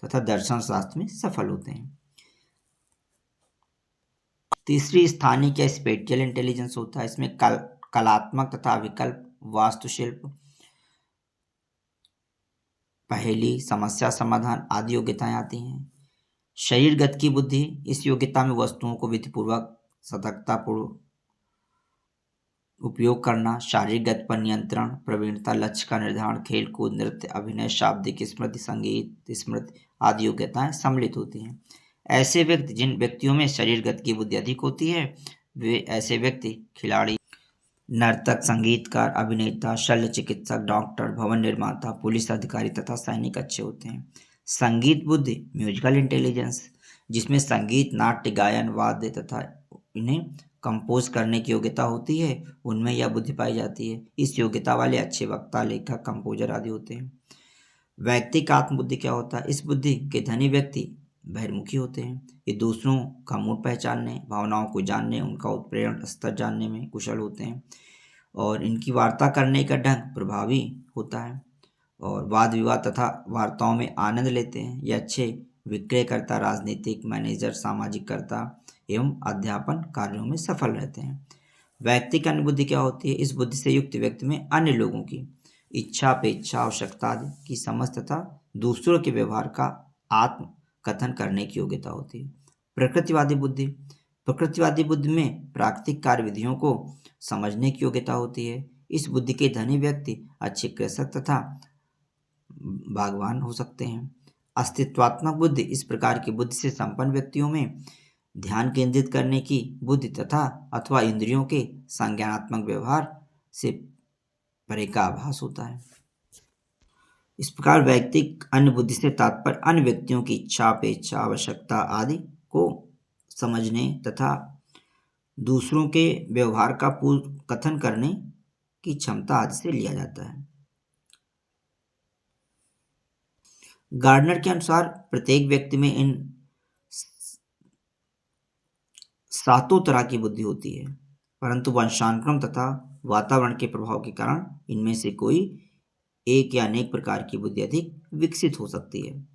तथा दर्शन शास्त्र में सफल होते हैं। तीसरी स्थानिक या स्पेटियल इंटेलिजेंस होता है। इसमें कलात्मक तथा विकल्प, वास्तुशिल्प, पहेली, समस्या समाधान आदि योग्यताएं आती हैं। शरीरगत की बुद्धि, इस योग्यता में वस्तुओं को विधिपूर्वक सतर्कतापूर्वक उपयोग करना, शारीरिक गति पर नियंत्रण, प्रवीणता, लक्ष्य का निर्धारण, खेल कूद, नृत्य, अभिनय, शाब्दिक स्मृति, संगीत स्मृति आदि योग्यताएं सम्मिलित होती हैं। ऐसे व्यक्ति, जिन व्यक्तियों में शरीरगत की बुद्धि अधिक होती है, वे ऐसे व्यक्ति खिलाड़ी, नर्तक, संगीतकार, अभिनेता, शल्य चिकित्सक, डॉक्टर, भवन निर्माता, पुलिस अधिकारी तथा सैनिक अच्छे होते हैं। संगीत बुद्धि, म्यूजिकल इंटेलिजेंस, जिसमें संगीत, नाट्य, गायन, वाद्य तथा इन्हें कंपोज करने की योग्यता होती है, उनमें यह बुद्धि पाई जाती है। इस योग्यता वाले अच्छे वक्ता, लेखक, कंपोजर आदि होते हैं। व्यक्तिक आत्मबुद्धि क्या होता है? इस बुद्धि के धनी व्यक्ति बहिर्मुखी होते हैं। ये दूसरों का मूड पहचानने, भावनाओं को जानने, उनका उत्प्रेरण स्तर जानने में कुशल होते हैं और इनकी वार्ता करने का ढंग प्रभावी होता है और वाद विवाद तथा वार्ताओं में आनंद लेते हैं। ये अच्छे विक्रयकर्ता, राजनीतिक, मैनेजर, सामाजिककर्ता एवं अध्यापन कार्यों में सफल रहते हैं। व्यक्तिक अनुभूति क्या होती है? इस बुद्धि से युक्त व्यक्ति में अन्य लोगों की इच्छा, अपेक्षा, आवश्यकता आदि की समझ तथा दूसरों के व्यवहार का आत्म कथन करने की योग्यता होती है। प्रकृतिवादी बुद्धि, प्रकृतिवादी बुद्धि में प्राकृतिक कार्य विधियों को समझने की योग्यता होती है। इस बुद्धि के धनी व्यक्ति अच्छे कृषक तथा बागवान हो सकते हैं। अस्तित्वात्मक बुद्धि, इस प्रकार की बुद्धि से संपन्न व्यक्तियों में ध्यान केंद्रित करने की बुद्धि तथा अथवा इंद्रियों के संज्ञानात्मक व्यवहार से परे का आभास होता है। इस प्रकार व्यक्तिक अन्य बुद्धि से तात्पर्य अन्य व्यक्तियों की इच्छा, अपेक्षा, आवश्यकता आदि को समझने तथा दूसरों के व्यवहार का पूर्ण कथन करने की क्षमता आदि से लिया जाता है। गार्डनर के अनुसार प्रत्येक व्यक्ति में इन 7 तरह की बुद्धि होती है, परंतु वंशानुक्रम तथा वातावरण के प्रभाव के कारण इनमें से कोई एक या अनेक प्रकार की बुद्धि अधिक विकसित हो सकती है।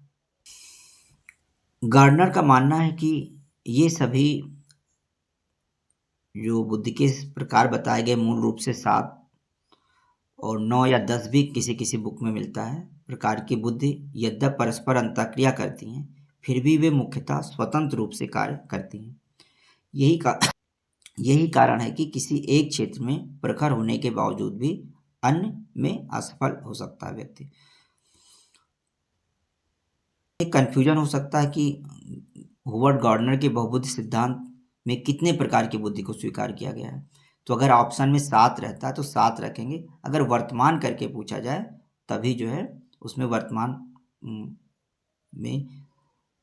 गार्डनर का मानना है कि ये सभी जो बुद्धि के प्रकार बताए गए मूल रूप से 7 और 9 या 10 भी किसी किसी बुक में मिलता है प्रकार की बुद्धि यद्यपि परस्पर अंतःक्रिया करती हैं, फिर भी वे मुख्यतः स्वतंत्र रूप से कार्य करती हैं। यही कारण है कि किसी एक क्षेत्र में प्रखर होने के बावजूद भी अन्य में असफल हो सकता है व्यक्ति। एक कन्फ्यूजन हो सकता है कि होवर्ड गार्डनर के बहुबुद्धि सिद्धांत में कितने प्रकार की बुद्धि को स्वीकार किया गया है। तो अगर ऑप्शन में 7 रहता है तो 7 रखेंगे। अगर वर्तमान करके पूछा जाए तभी जो है उसमें वर्तमान में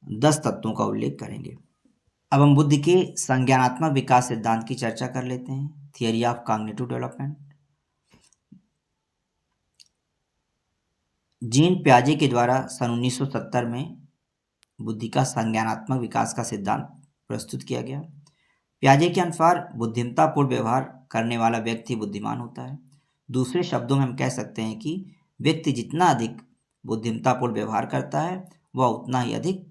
10 तत्वों का उल्लेख करेंगे। अब हम बुद्धि के संज्ञानात्मक विकास सिद्धांत की चर्चा कर लेते हैं। Theory of cognitive development. Jean पियाजे के द्वारा सन 1970 में बुद्धि का संज्ञानात्मक विकास का सिद्धांत प्रस्तुत किया गया। पियाजे के अनुसार बुद्धिमत्तापूर्ण व्यवहार करने वाला व्यक्ति बुद्धिमान होता है। दूसरे शब्दों में हम कह सकते हैं कि व्यक्ति जितना अधिक बुद्धिमत्तापूर्ण व्यवहार करता है वह उतना ही अधिक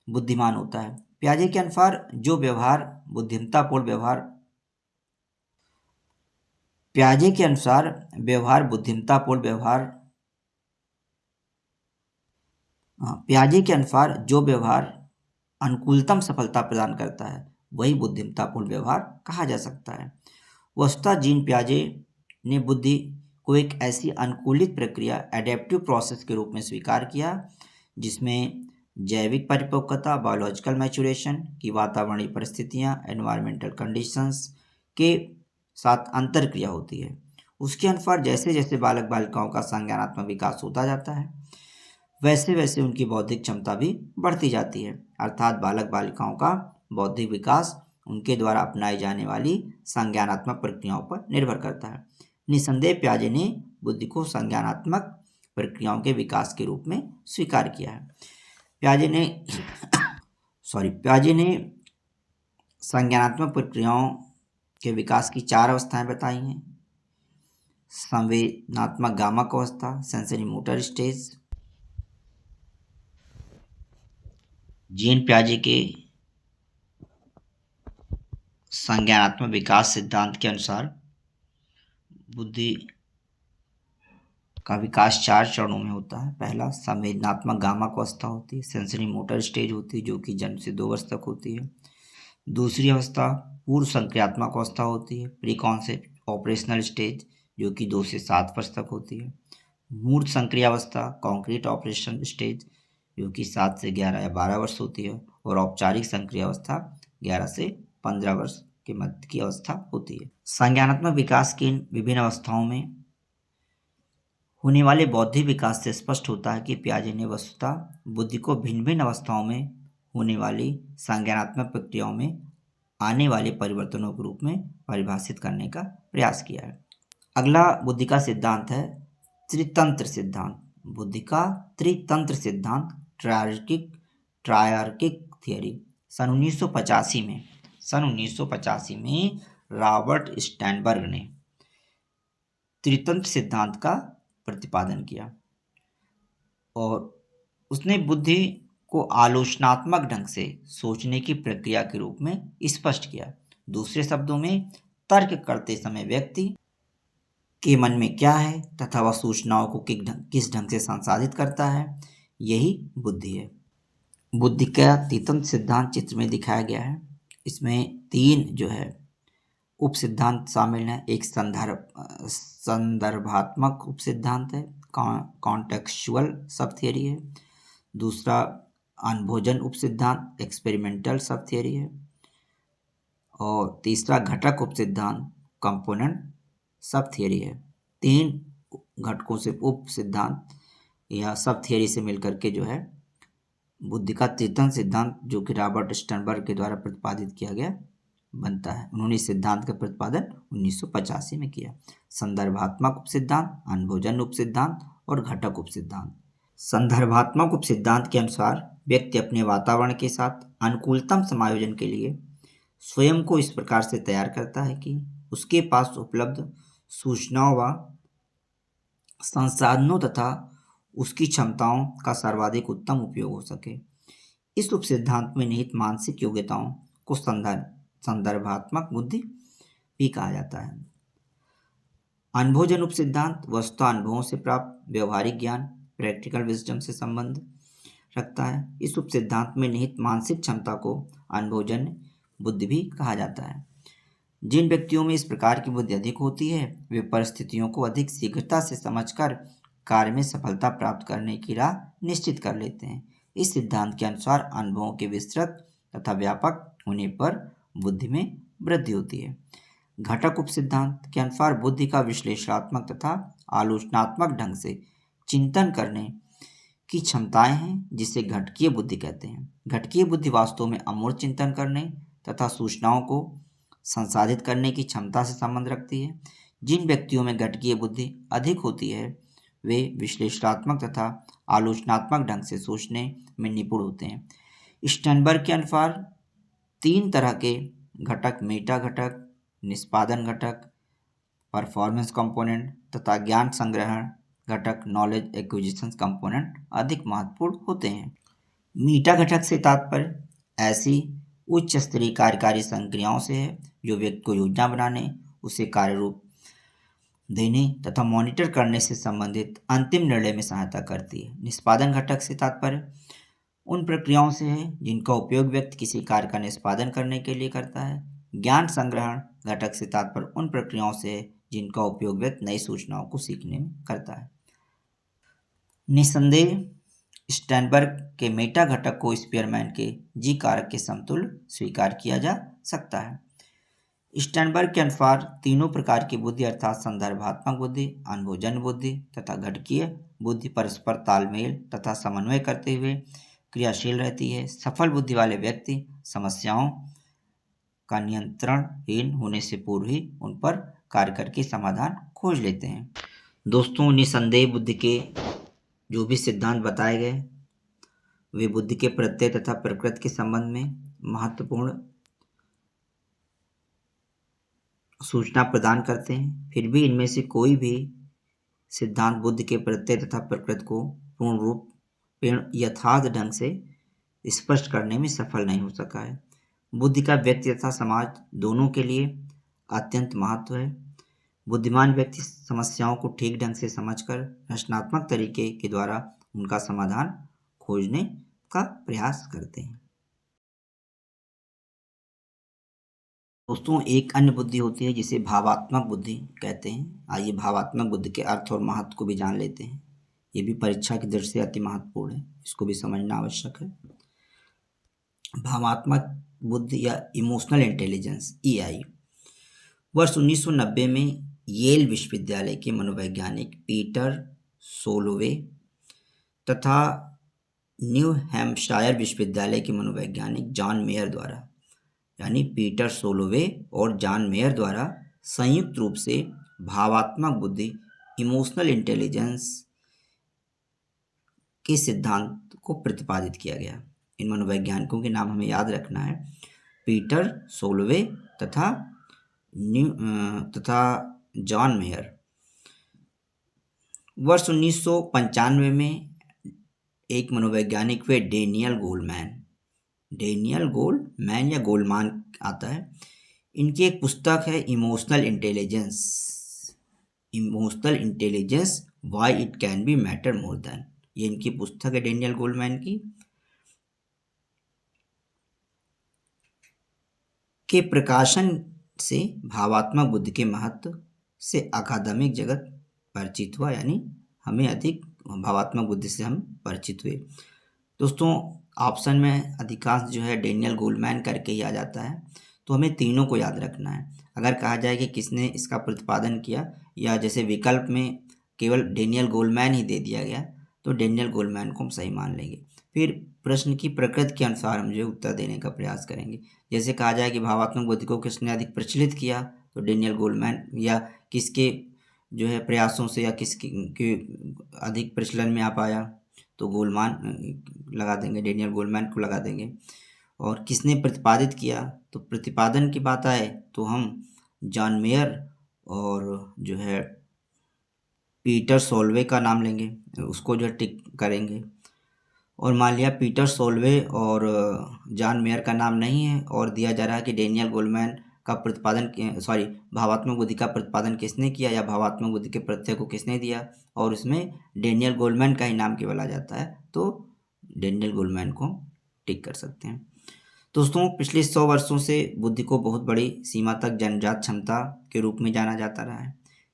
बुद्धिमान होता है। पियाजे के अनुसार जो व्यवहार बुद्धिमत्तापूर्ण व्यवहार पियाजे के अनुसार व्यवहार बुद्धिमत्तापूर्ण व्यवहार पियाजे के अनुसार जो व्यवहार अनुकूलतम सफलता प्रदान करता है वही बुद्धिमत्तापूर्ण व्यवहार कहा जा सकता है। वस्तुतः जीन पियाजे ने बुद्धि को एक ऐसी अनुकूलित प्रक्रिया एडेप्टिव प्रोसेस के रूप में स्वीकार किया जिसमें जैविक परिपक्वता बायोलॉजिकल मैचुरेशन की वातावरणीय परिस्थितियां एनवायरमेंटल कंडीशंस के साथ अंतरक्रिया होती है। उसके अनुसार जैसे जैसे बालक बालिकाओं का संज्ञानात्मक विकास होता जाता है वैसे वैसे उनकी बौद्धिक क्षमता भी बढ़ती जाती है। अर्थात बालक बालिकाओं का बौद्धिक विकास उनके द्वारा अपनाई जाने वाली संज्ञानात्मक प्रक्रियाओं पर निर्भर करता है। निसंदेह पियाजे ने बुद्धि को संज्ञानात्मक प्रक्रियाओं के विकास के रूप में स्वीकार किया है। पियाजे ने संज्ञानात्मक प्रक्रियाओं के विकास की 4 अवस्थाएं बताई हैं। संवेदनात्मक गामक अवस्था सेंसरी मोटर स्टेज। जीन पियाजे के संज्ञानात्मक विकास सिद्धांत के अनुसार बुद्धि का विकास 4 चरणों में होता है। पहला संवेदनात्मक गामक अवस्था होती है, सेंसरी मोटर स्टेज होती है जो कि जन्म से 2 वर्ष तक होती है। दूसरी अवस्था पूर्व संक्रियात्मक अवस्था होती है, प्री कॉन्सेप्ट ऑपरेशनल स्टेज जो कि 2 से 7 वर्ष तक होती है। मूर्त संक्रिया अवस्था कॉन्क्रीट ऑपरेशन स्टेज जो कि 7 से 11 या 12 वर्ष होती है। और औपचारिक संक्रिया अवस्था 11 से 15 वर्ष के मध्य की अवस्था होती है। संज्ञानात्मक विकास की इन विभिन्न अवस्थाओं में होने वाले बौद्धिक विकास से स्पष्ट होता है कि पियाजे ने वस्तुतः बुद्धि को भिन्न भिन्न अवस्थाओं में होने वाली संज्ञानात्मक प्रक्रियाओं में आने वाले परिवर्तनों के रूप में परिभाषित करने का प्रयास किया है। अगला बुद्धि का सिद्धांत है त्रितंत्र सिद्धांत। बुद्धि का त्रितंत्र सिद्धांत ट्रायर्किक थियरी सन 1985 में रॉबर्ट स्टैनबर्ग ने त्रितंत्र सिद्धांत का प्रतिपादन किया और उसने बुद्धि को आलोचनात्मक ढंग से सोचने की प्रक्रिया के रूप में स्पष्ट किया। दूसरे शब्दों में तर्क करते समय व्यक्ति के मन में क्या है तथा वह सूचनाओं को किस ढंग से संसाधित करता है, यही बुद्धि है। बुद्धि का त्रितंत्र सिद्धांत चित्र में दिखाया गया है। इसमें 3 जो है उप सिद्धांत शामिल हैं। एक संदर्भात्मक उप सिद्धांत है, कॉन्टेक्सुअल सब थियरी है। दूसरा अनुभोजन उप सिद्धांत एक्सपेरिमेंटल सब थियरी है। और तीसरा घटक उप सिद्धांत कंपोनेंट सब थियरी है। 3 घटकों से उप सिद्धांत या सब थियरी से मिलकर के जो है बुद्धि का त्रितंत्र सिद्धांत जो कि रॉबर्ट स्टर्नबर्ग के द्वारा प्रतिपादित किया गया बनता है। उन्होंने इस सिद्धांत का प्रतिपादन 1985 में किया। संदर्भात्मक उप सिद्धांत, अनुभोजन उप सिद्धांत और घटक उप सिद्धांत। संदर्भात्मक उप सिद्धांत के अनुसार व्यक्ति अपने वातावरण के साथ अनुकूलतम समायोजन के लिए स्वयं को इस प्रकार से तैयार करता है कि उसके पास उपलब्ध सूचनाओं व संसाधनों तथा उसकी क्षमताओं का सर्वाधिक उत्तम उपयोग हो सके। इस उप सिद्धांत में निहित मानसिक योग्यताओं को संदर्भात्मक बुद्धि भी कहा जाता है। अनुभवजन्य उप सिद्धांत वस्तुतः अनुभवों से प्राप्त व्यवहारिक ज्ञान प्रैक्टिकल विजडम से संबंध रखता है। इस उप सिद्धांत में निहित मानसिक क्षमता को अनुभवजन्य बुद्धि भी कहा जाता है। जिन व्यक्तियों में इस प्रकार की बुद्धि अधिक होती है वे परिस्थितियों को अधिक शीघ्रता से समझकर कार्य में सफलता प्राप्त करने की राह निश्चित कर लेते हैं। इस सिद्धांत के अनुसार अनुभवों के विस्तृत तथा व्यापक होने पर बुद्धि में वृद्धि होती है। घटक उप सिद्धांत के अनुसार बुद्धि का विश्लेषणात्मक तथा आलोचनात्मक ढंग से चिंतन करने की क्षमताएं हैं, जिसे घटकीय बुद्धि कहते हैं। घटकीय बुद्धि वास्तव में अमूर्त चिंतन करने तथा सूचनाओं को संसाधित करने की क्षमता से संबंध रखती है। जिन व्यक्तियों में घटकीय बुद्धि अधिक होती है वे विश्लेषणात्मक तथा आलोचनात्मक ढंग से सोचने में निपुण होते हैं। स्टर्नबर्ग के अनुसार 3 तरह के घटक मेटा घटक, निष्पादन घटक, परफॉर्मेंस कंपोनेंट तथा ज्ञान संग्रहण घटक नॉलेज एक्विजिशन कंपोनेंट अधिक महत्वपूर्ण होते हैं। मीटा घटक से तात्पर्य ऐसी उच्च स्तरीय कार्यकारी संक्रियाओं से है जो व्यक्ति को योजना बनाने, उसे कार्य रूप देने तथा मॉनिटर करने से संबंधित अंतिम निर्णय में सहायता करती है। निष्पादन घटक से तात्पर्य उन प्रक्रियाओं से है जिनका उपयोग व्यक्ति किसी कार्य का निष्पादन करने के लिए करता है। ज्ञान संग्रहण घटक से तात्पर्य उन प्रक्रियाओं से है जिनका उपयोग व्यक्ति नई सूचनाओं को सीखने में करता है। निसंदेह स्टर्नबर्ग के मेटा घटक को स्पीयरमैन के जी कारक के समतुल्य स्वीकार किया जा सकता है। स्टर्नबर्ग के अनुसार तीनों प्रकार की बुद्धि अर्थात संदर्भात्मक बुद्धि, अनुभवजन्य बुद्धि तथा घटकीय बुद्धि परस्पर तालमेल तथा समन्वय करते हुए क्रियाशील रहती है। सफल बुद्धि वाले व्यक्ति समस्याओं का नियंत्रणहीन होने से पूर्व ही उन पर कार्य करके समाधान खोज लेते हैं। दोस्तों, निसंदेह बुद्धि के जो भी सिद्धांत बताए गए वे बुद्धि के प्रत्यय तथा प्रकृति के संबंध में महत्वपूर्ण सूचना प्रदान करते हैं। फिर भी इनमें से कोई भी सिद्धांत बुद्धि के प्रत्यय तथा प्रकृति को पूर्ण रूप यथार्थ ढंग से स्पष्ट करने में सफल नहीं हो सका है। बुद्धि का व्यक्ति तथा समाज दोनों के लिए अत्यंत महत्व है। बुद्धिमान व्यक्ति समस्याओं को ठीक ढंग से समझकर रचनात्मक तरीके के द्वारा उनका समाधान खोजने का प्रयास करते हैं। दोस्तों, एक अन्य बुद्धि होती है जिसे भावात्मक बुद्धि कहते हैं। आइए भावात्मक बुद्धि के अर्थ और महत्व को भी जान लेते हैं। ये भी परीक्षा की दृष्टि से अति महत्वपूर्ण है, इसको भी समझना आवश्यक है। भावात्मक बुद्धि या इमोशनल इंटेलिजेंस EI वर्ष 1990 में येल विश्वविद्यालय के मनोवैज्ञानिक पीटर सोलोवे तथा न्यू हैम्पशायर विश्वविद्यालय के मनोवैज्ञानिक जॉन मेयर द्वारा यानी पीटर सोलोवे और जॉन मेयर द्वारा संयुक्त रूप से भावात्मक बुद्धि इमोशनल इंटेलिजेंस के सिद्धांत को प्रतिपादित किया गया। इन मनोवैज्ञानिकों के नाम हमें याद रखना है, पीटर सोलोवे तथा जॉन मेयर। वर्ष 1995 में एक मनोवैज्ञानिक हुए डेनियल गोलमैन या गोलमान आता है। इनकी एक पुस्तक है emotional intelligence why it can be matter more than. ये इनकी पुस्तक है डेनियल गोलमैन की। के प्रकाशन से भावात्मक बुद्धि के महत्व से अकादमिक जगत परिचित हुआ, यानी हमें अधिक भावात्मक बुद्धि से हम परिचित हुए। दोस्तों, ऑप्शन में अधिकांश जो है डेनियल गोलमैन करके ही आ जाता है, तो हमें तीनों को याद रखना है। अगर कहा जाए कि किसने इसका प्रतिपादन किया या जैसे विकल्प में केवल डेनियल गोलमैन ही दे दिया गया तो डेनियल गोलमैन को हम सही मान लेंगे। फिर प्रश्न की प्रकृति के अनुसार हम जो उत्तर देने का प्रयास करेंगे। जैसे कहा जाए कि भावात्मक बुद्धि को किसने अधिक प्रचलित किया तो डेनियल गोलमैन, या किसके जो है प्रयासों से या किसके अधिक प्रचलन में आ पाया तो गोलमान लगा देंगे, डेनियल गोलमैन को लगा देंगे। और किसने प्रतिपादित किया तो प्रतिपादन की बात आए तो हम जॉन मेयर और जो है पीटर सोल्वे का नाम लेंगे, उसको जो है टिक करेंगे। और मान लिया पीटर सोल्वे और जॉन मेयर का नाम नहीं है और दिया जा रहा है कि डेनियल गोलमैन का प्रतिपादन सॉरी भावात्मक बुद्धि का प्रतिपादन किसने किया या भावात्मक बुद्धि के प्रत्यय को किसने दिया, और उसमें डेनियल गोलमैन का ही नाम केवल आ जाता है, तो डेनियल गोलमैन को टिक कर सकते हैं। दोस्तों, पिछले 100 वर्षों से बुद्धि को बहुत बड़ी सीमा तक जन्मजात क्षमता के रूप में जाना जाता रहा है।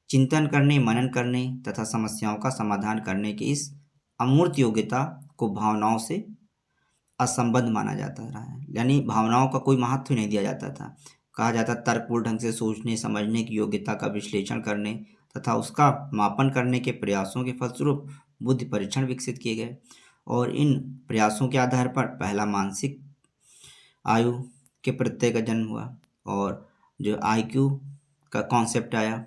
चिंतन करने, मनन करने तथा समस्याओं का समाधान करने की इस अमूर्त योग्यता को भावनाओं से असंबद्ध माना जाता रहा है, यानी भावनाओं का कोई महत्व नहीं दिया जाता था। कहा जाता तर्कपूर्ण ढंग से सोचने समझने की योग्यता का विश्लेषण करने तथा उसका मापन करने के प्रयासों के फलस्वरूप बुद्धि परीक्षण विकसित किए गए, और इन प्रयासों के आधार पर पहला मानसिक आयु के प्रत्यय का जन्म हुआ, और जो आईक्यू का कॉन्सेप्ट आया,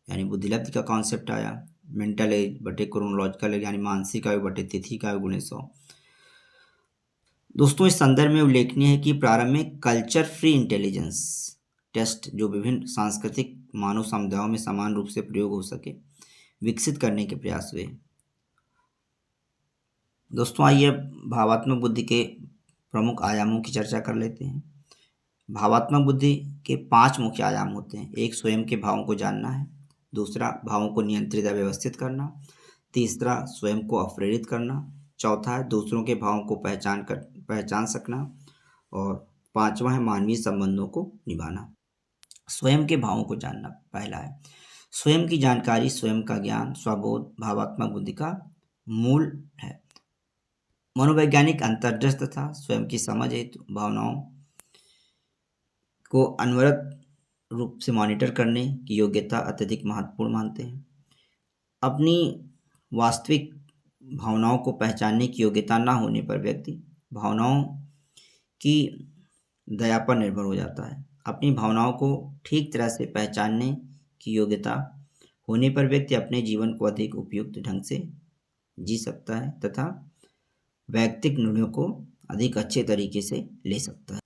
यानी बुद्धिलब्धि का कॉन्सेप्ट आया, मेंटल एज बटे क्रोनोलॉजिकल एज, यानी मानसिक आयु बटे तिथि का आयु गुणे 100। दोस्तों, इस संदर्भ में उल्लेखनीय है कि प्रारंभ में कल्चर फ्री इंटेलिजेंस टेस्ट, जो विभिन्न सांस्कृतिक मानव समुदायों में समान रूप से प्रयोग हो सके, विकसित करने के प्रयास हुए। दोस्तों, आइए भावात्मक बुद्धि के प्रमुख आयामों की चर्चा कर लेते हैं। भावात्मक बुद्धि के 5 मुख्य आयाम होते हैं। एक, स्वयं के भावों को जानना है। दूसरा, भावों को नियंत्रित या व्यवस्थित करना। तीसरा, स्वयं को अप्रेरित करना। चौथा है दूसरों के भावों को पहचान सकना। और पांचवा है मानवीय संबंधों को निभाना। स्वयं के भावों को जानना पहला है। स्वयं की जानकारी, स्वयं का ज्ञान, स्वबोध भावात्मक बुद्धि का मूल है। मनोवैज्ञानिक अंतर्दृष्टि तथा स्वयं की समझ हेतु भावनाओं को अनवरत रूप से मॉनिटर करने की योग्यता अत्यधिक महत्वपूर्ण मानते हैं। अपनी वास्तविक भावनाओं को पहचानने की योग्यता न होने पर व्यक्ति भावनाओं की दया पर निर्भर हो जाता है। अपनी भावनाओं को ठीक तरह से पहचानने की योग्यता होने पर व्यक्ति अपने जीवन को अधिक उपयुक्त ढंग से जी सकता है तथा वैयक्तिक निर्णयों को अधिक अच्छे तरीके से ले सकता है।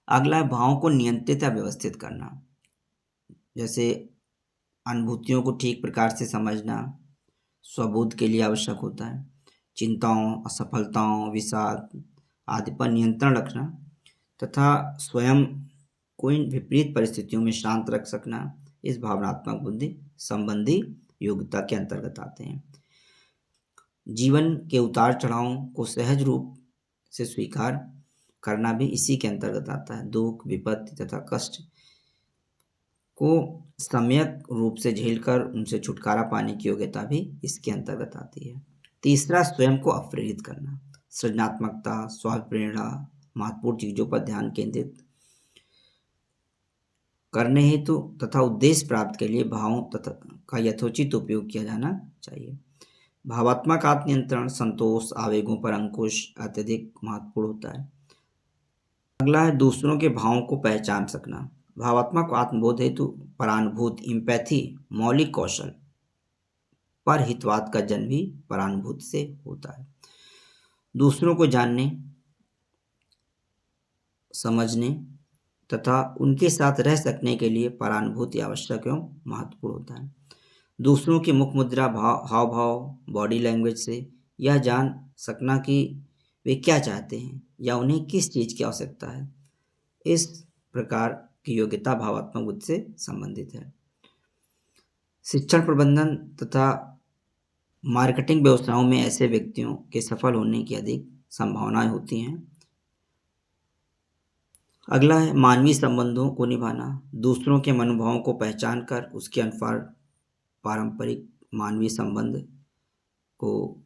अगला है भावों को नियंत्रित या व्यवस्थित करना। जैसे अनुभूतियों को ठीक प्रकार से समझना स्वबोध के लिए आवश्यक होता है। चिंताओं, असफलताओं, विषाद आदि पर नियंत्रण रखना तथा स्वयं को इन विपरीत परिस्थितियों में शांत रख सकना, इस भावनात्मक बुद्धि संबंधी योग्यता के अंतर्गत आते हैं। जीवन के उतार चढ़ावों को सहज रूप से स्वीकार करना भी इसी के अंतर्गत आता है। दुख, विपत्ति तथा कष्ट को सम्यक रूप से झेलकर उनसे छुटकारा पाने की योग्यता भी इसके अंतर्गत आती है। तीसरा, स्वयं को अप्रेरित करना। सृजनात्मकता, स्वप्रेरणा, महत्वपूर्ण चीजों पर ध्यान केंद्रित करने हेतु तथा उद्देश्य प्राप्त के लिए भावों तथा का यथोचित उपयोग किया जाना चाहिए। भावात्मक आत्मनियंत्रण, संतोष, आवेगों पर अंकुश अत्यधिक महत्वपूर्ण होता है। अगला है दूसरों के भावों को पहचान सकना। भावात्मक आत्मबोध हेतु परानुभूति इम्पैथी मौलिक कौशल पर हितवाद का जन्म भी परानुभूति से होता है। दूसरों को जानने, समझने तथा उनके साथ रह सकने के लिए परानुभूति आवश्यक एवं महत्वपूर्ण होता है। दूसरों की मुख मुद्रा, हाव भाव, बॉडी लैंग्वेज से यह जान सकना कि वे क्या चाहते हैं या उन्हें किस चीज़ की आवश्यकता है, इस प्रकार की योग्यता भावात्मक बुद्धि से संबंधित है। शिक्षण प्रबंधन तथा मार्केटिंग व्यवसायों में ऐसे व्यक्तियों के सफल होने की अधिक संभावनाएं होती हैं। अगला है मानवीय संबंधों को निभाना। दूसरों के मनोभावों को पहचान कर उसके अनुसार पारंपरिक मानवीय संबंध को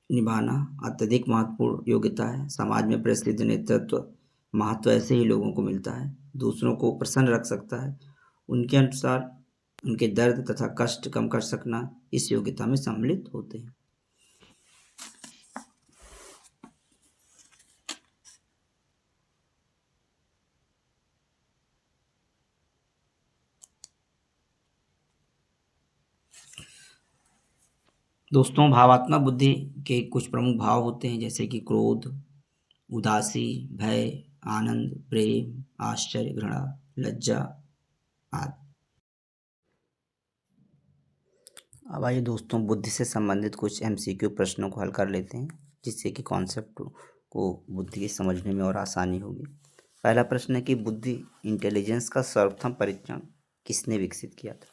निभाना अत्यधिक महत्वपूर्ण योग्यता है। समाज में प्रसिद्ध नेतृत्व महत्व ऐसे ही लोगों को मिलता है। दूसरों को प्रसन्न रख सकता है, उनके अनुसार उनके दर्द तथा कष्ट कम कर सकना इस योग्यता में सम्मिलित होते हैं। दोस्तों, भावात्मक बुद्धि के कुछ प्रमुख भाव होते हैं, जैसे कि क्रोध, उदासी, भय, आनंद, प्रेम, आश्चर्य, घृणा, लज्जा आदि। अब आइए दोस्तों बुद्धि से संबंधित कुछ एमसीक्यू प्रश्नों को हल कर लेते हैं, जिससे कि कॉन्सेप्ट को बुद्धि के समझने में और आसानी होगी। पहला प्रश्न है कि बुद्धि इंटेलिजेंस का सर्वप्रथम परीक्षण किसने विकसित किया था?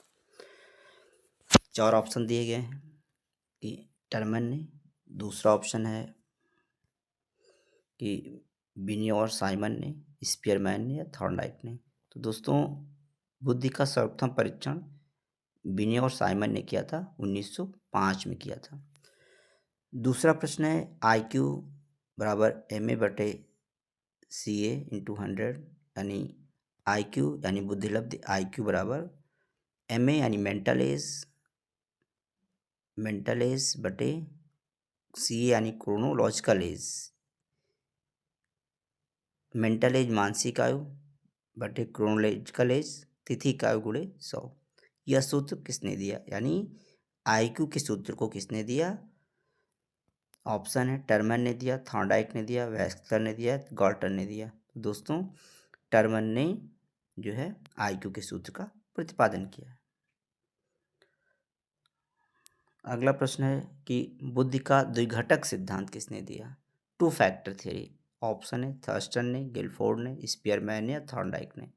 चार ऑप्शन दिए गए हैं कि टर्मन ने, दूसरा ऑप्शन है कि बिनी और साइमन ने, स्पीयरमैन ने या थॉर्नडाइक ने। तो दोस्तों बुद्धि का सर्वप्रथम परीक्षण बिनी और साइमन ने किया था, 1905 में किया था। दूसरा प्रश्न है IQ बराबर MA/CA इंटू 100, यानी IQ यानी बुद्धिलब्धि IQ बराबर MA यानी मेंटल एज बटे CA यानी क्रोनोलॉजिकल एज। मेंटल एज मानसिक आयु बटे क्रोनोलॉजिकल एज तिथि का आयु गुणे 100। यह सूत्र किसने दिया, यानी IQ के सूत्र को किसने दिया? ऑप्शन है टर्मन ने दिया, थॉर्नडाइक ने दिया, वेक्सलर ने दिया, गॉल्टर ने दिया। दोस्तों टर्मन ने जो है IQ के सूत्र का प्रतिपादन किया है। अगला प्रश्न है कि बुद्धि का द्विघटक सिद्धांत किसने दिया? 2 फैक्टर थ्योरी। ऑप्शन है थर्स्टन ने, गिलफोर्ड ने, स्पीयरमैन ने या थॉर्नडाइक ने।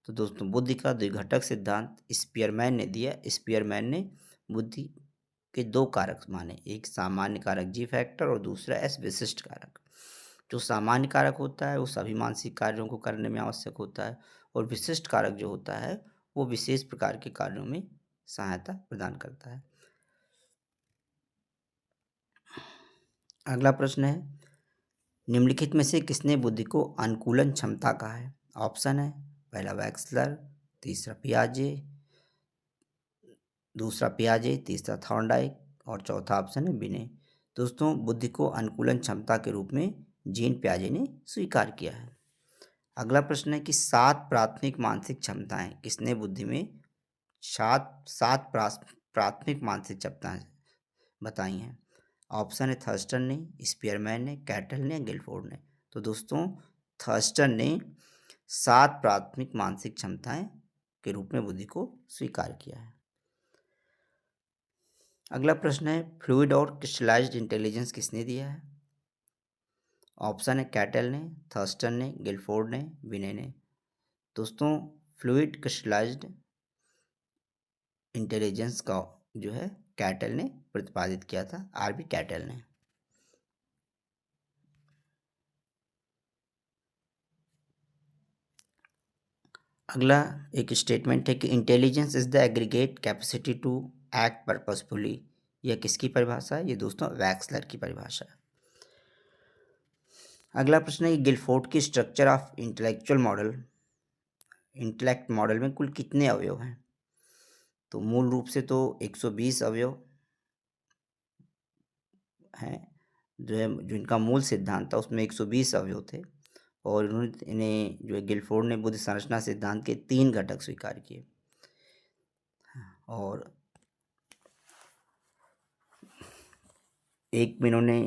तो दोस्तों बुद्धि का द्विघटक सिद्धांत स्पीयरमैन ने दिया। स्पीयरमैन ने बुद्धि के 2 कारक माने, एक सामान्य कारक G फैक्टर और दूसरा S विशिष्ट कारक। जो सामान्य कारक होता है वो सभी मानसिक कार्यों को करने में आवश्यक होता है, और विशिष्ट कारक जो होता है वो विशेष प्रकार के कार्यों में सहायता प्रदान करता है। अगला प्रश्न है निम्नलिखित में से किसने बुद्धि को अनुकूलन क्षमता कहा है? ऑप्शन है पहला वैक्सलर, तीसरा पियाजे, दूसरा पियाजे, तीसरा थॉर्नडाइक और चौथा ऑप्शन है बिने। दोस्तों बुद्धि को अनुकूलन क्षमता के रूप में जीन पियाजे ने स्वीकार किया है। अगला प्रश्न है कि 7 प्राथमिक मानसिक क्षमताएं किसने बुद्धि में सात प्राथमिक मानसिक क्षमताएं बताई हैं? ऑप्शन है थर्स्टन ने, स्पीयरमैन ने, कैटल ने, गिलफोर्ड ने। तो दोस्तों थर्स्टन ने 7 प्राथमिक मानसिक क्षमताएं के रूप में बुद्धि को स्वीकार किया है। अगला प्रश्न है फ्लूइड और क्रिस्टलाइज्ड इंटेलिजेंस किसने दिया है? ऑप्शन है कैटल ने, थर्स्टन ने, गिलफोर्ड ने, विने ने। दोस्तों फ्लूइड क्रिस्टलाइज्ड इंटेलिजेंस का जो है कैटल ने प्रतिपादित किया था, RB कैटल ने। अगला एक स्टेटमेंट है कि intelligence is the aggregate capacity to act purposefully. यह किसकी परिभाषा है? ये दोस्तों वैक्सलर की परिभाषा है। अगला प्रश्न है गिलफोर्ड की स्ट्रक्चर ऑफ इंटेलेक्ट मॉडल में कुल कितने अवयव हैं? तो मूल रूप से तो 120 अवयव हैं, जो है जो इनका मूल सिद्धांत था उसमें 120 अवयव थे, और इन्हें जो है गिलफोर्ड ने बुद्धि संरचना सिद्धांत के 3 घटक स्वीकार किए, और एक में इन्होंने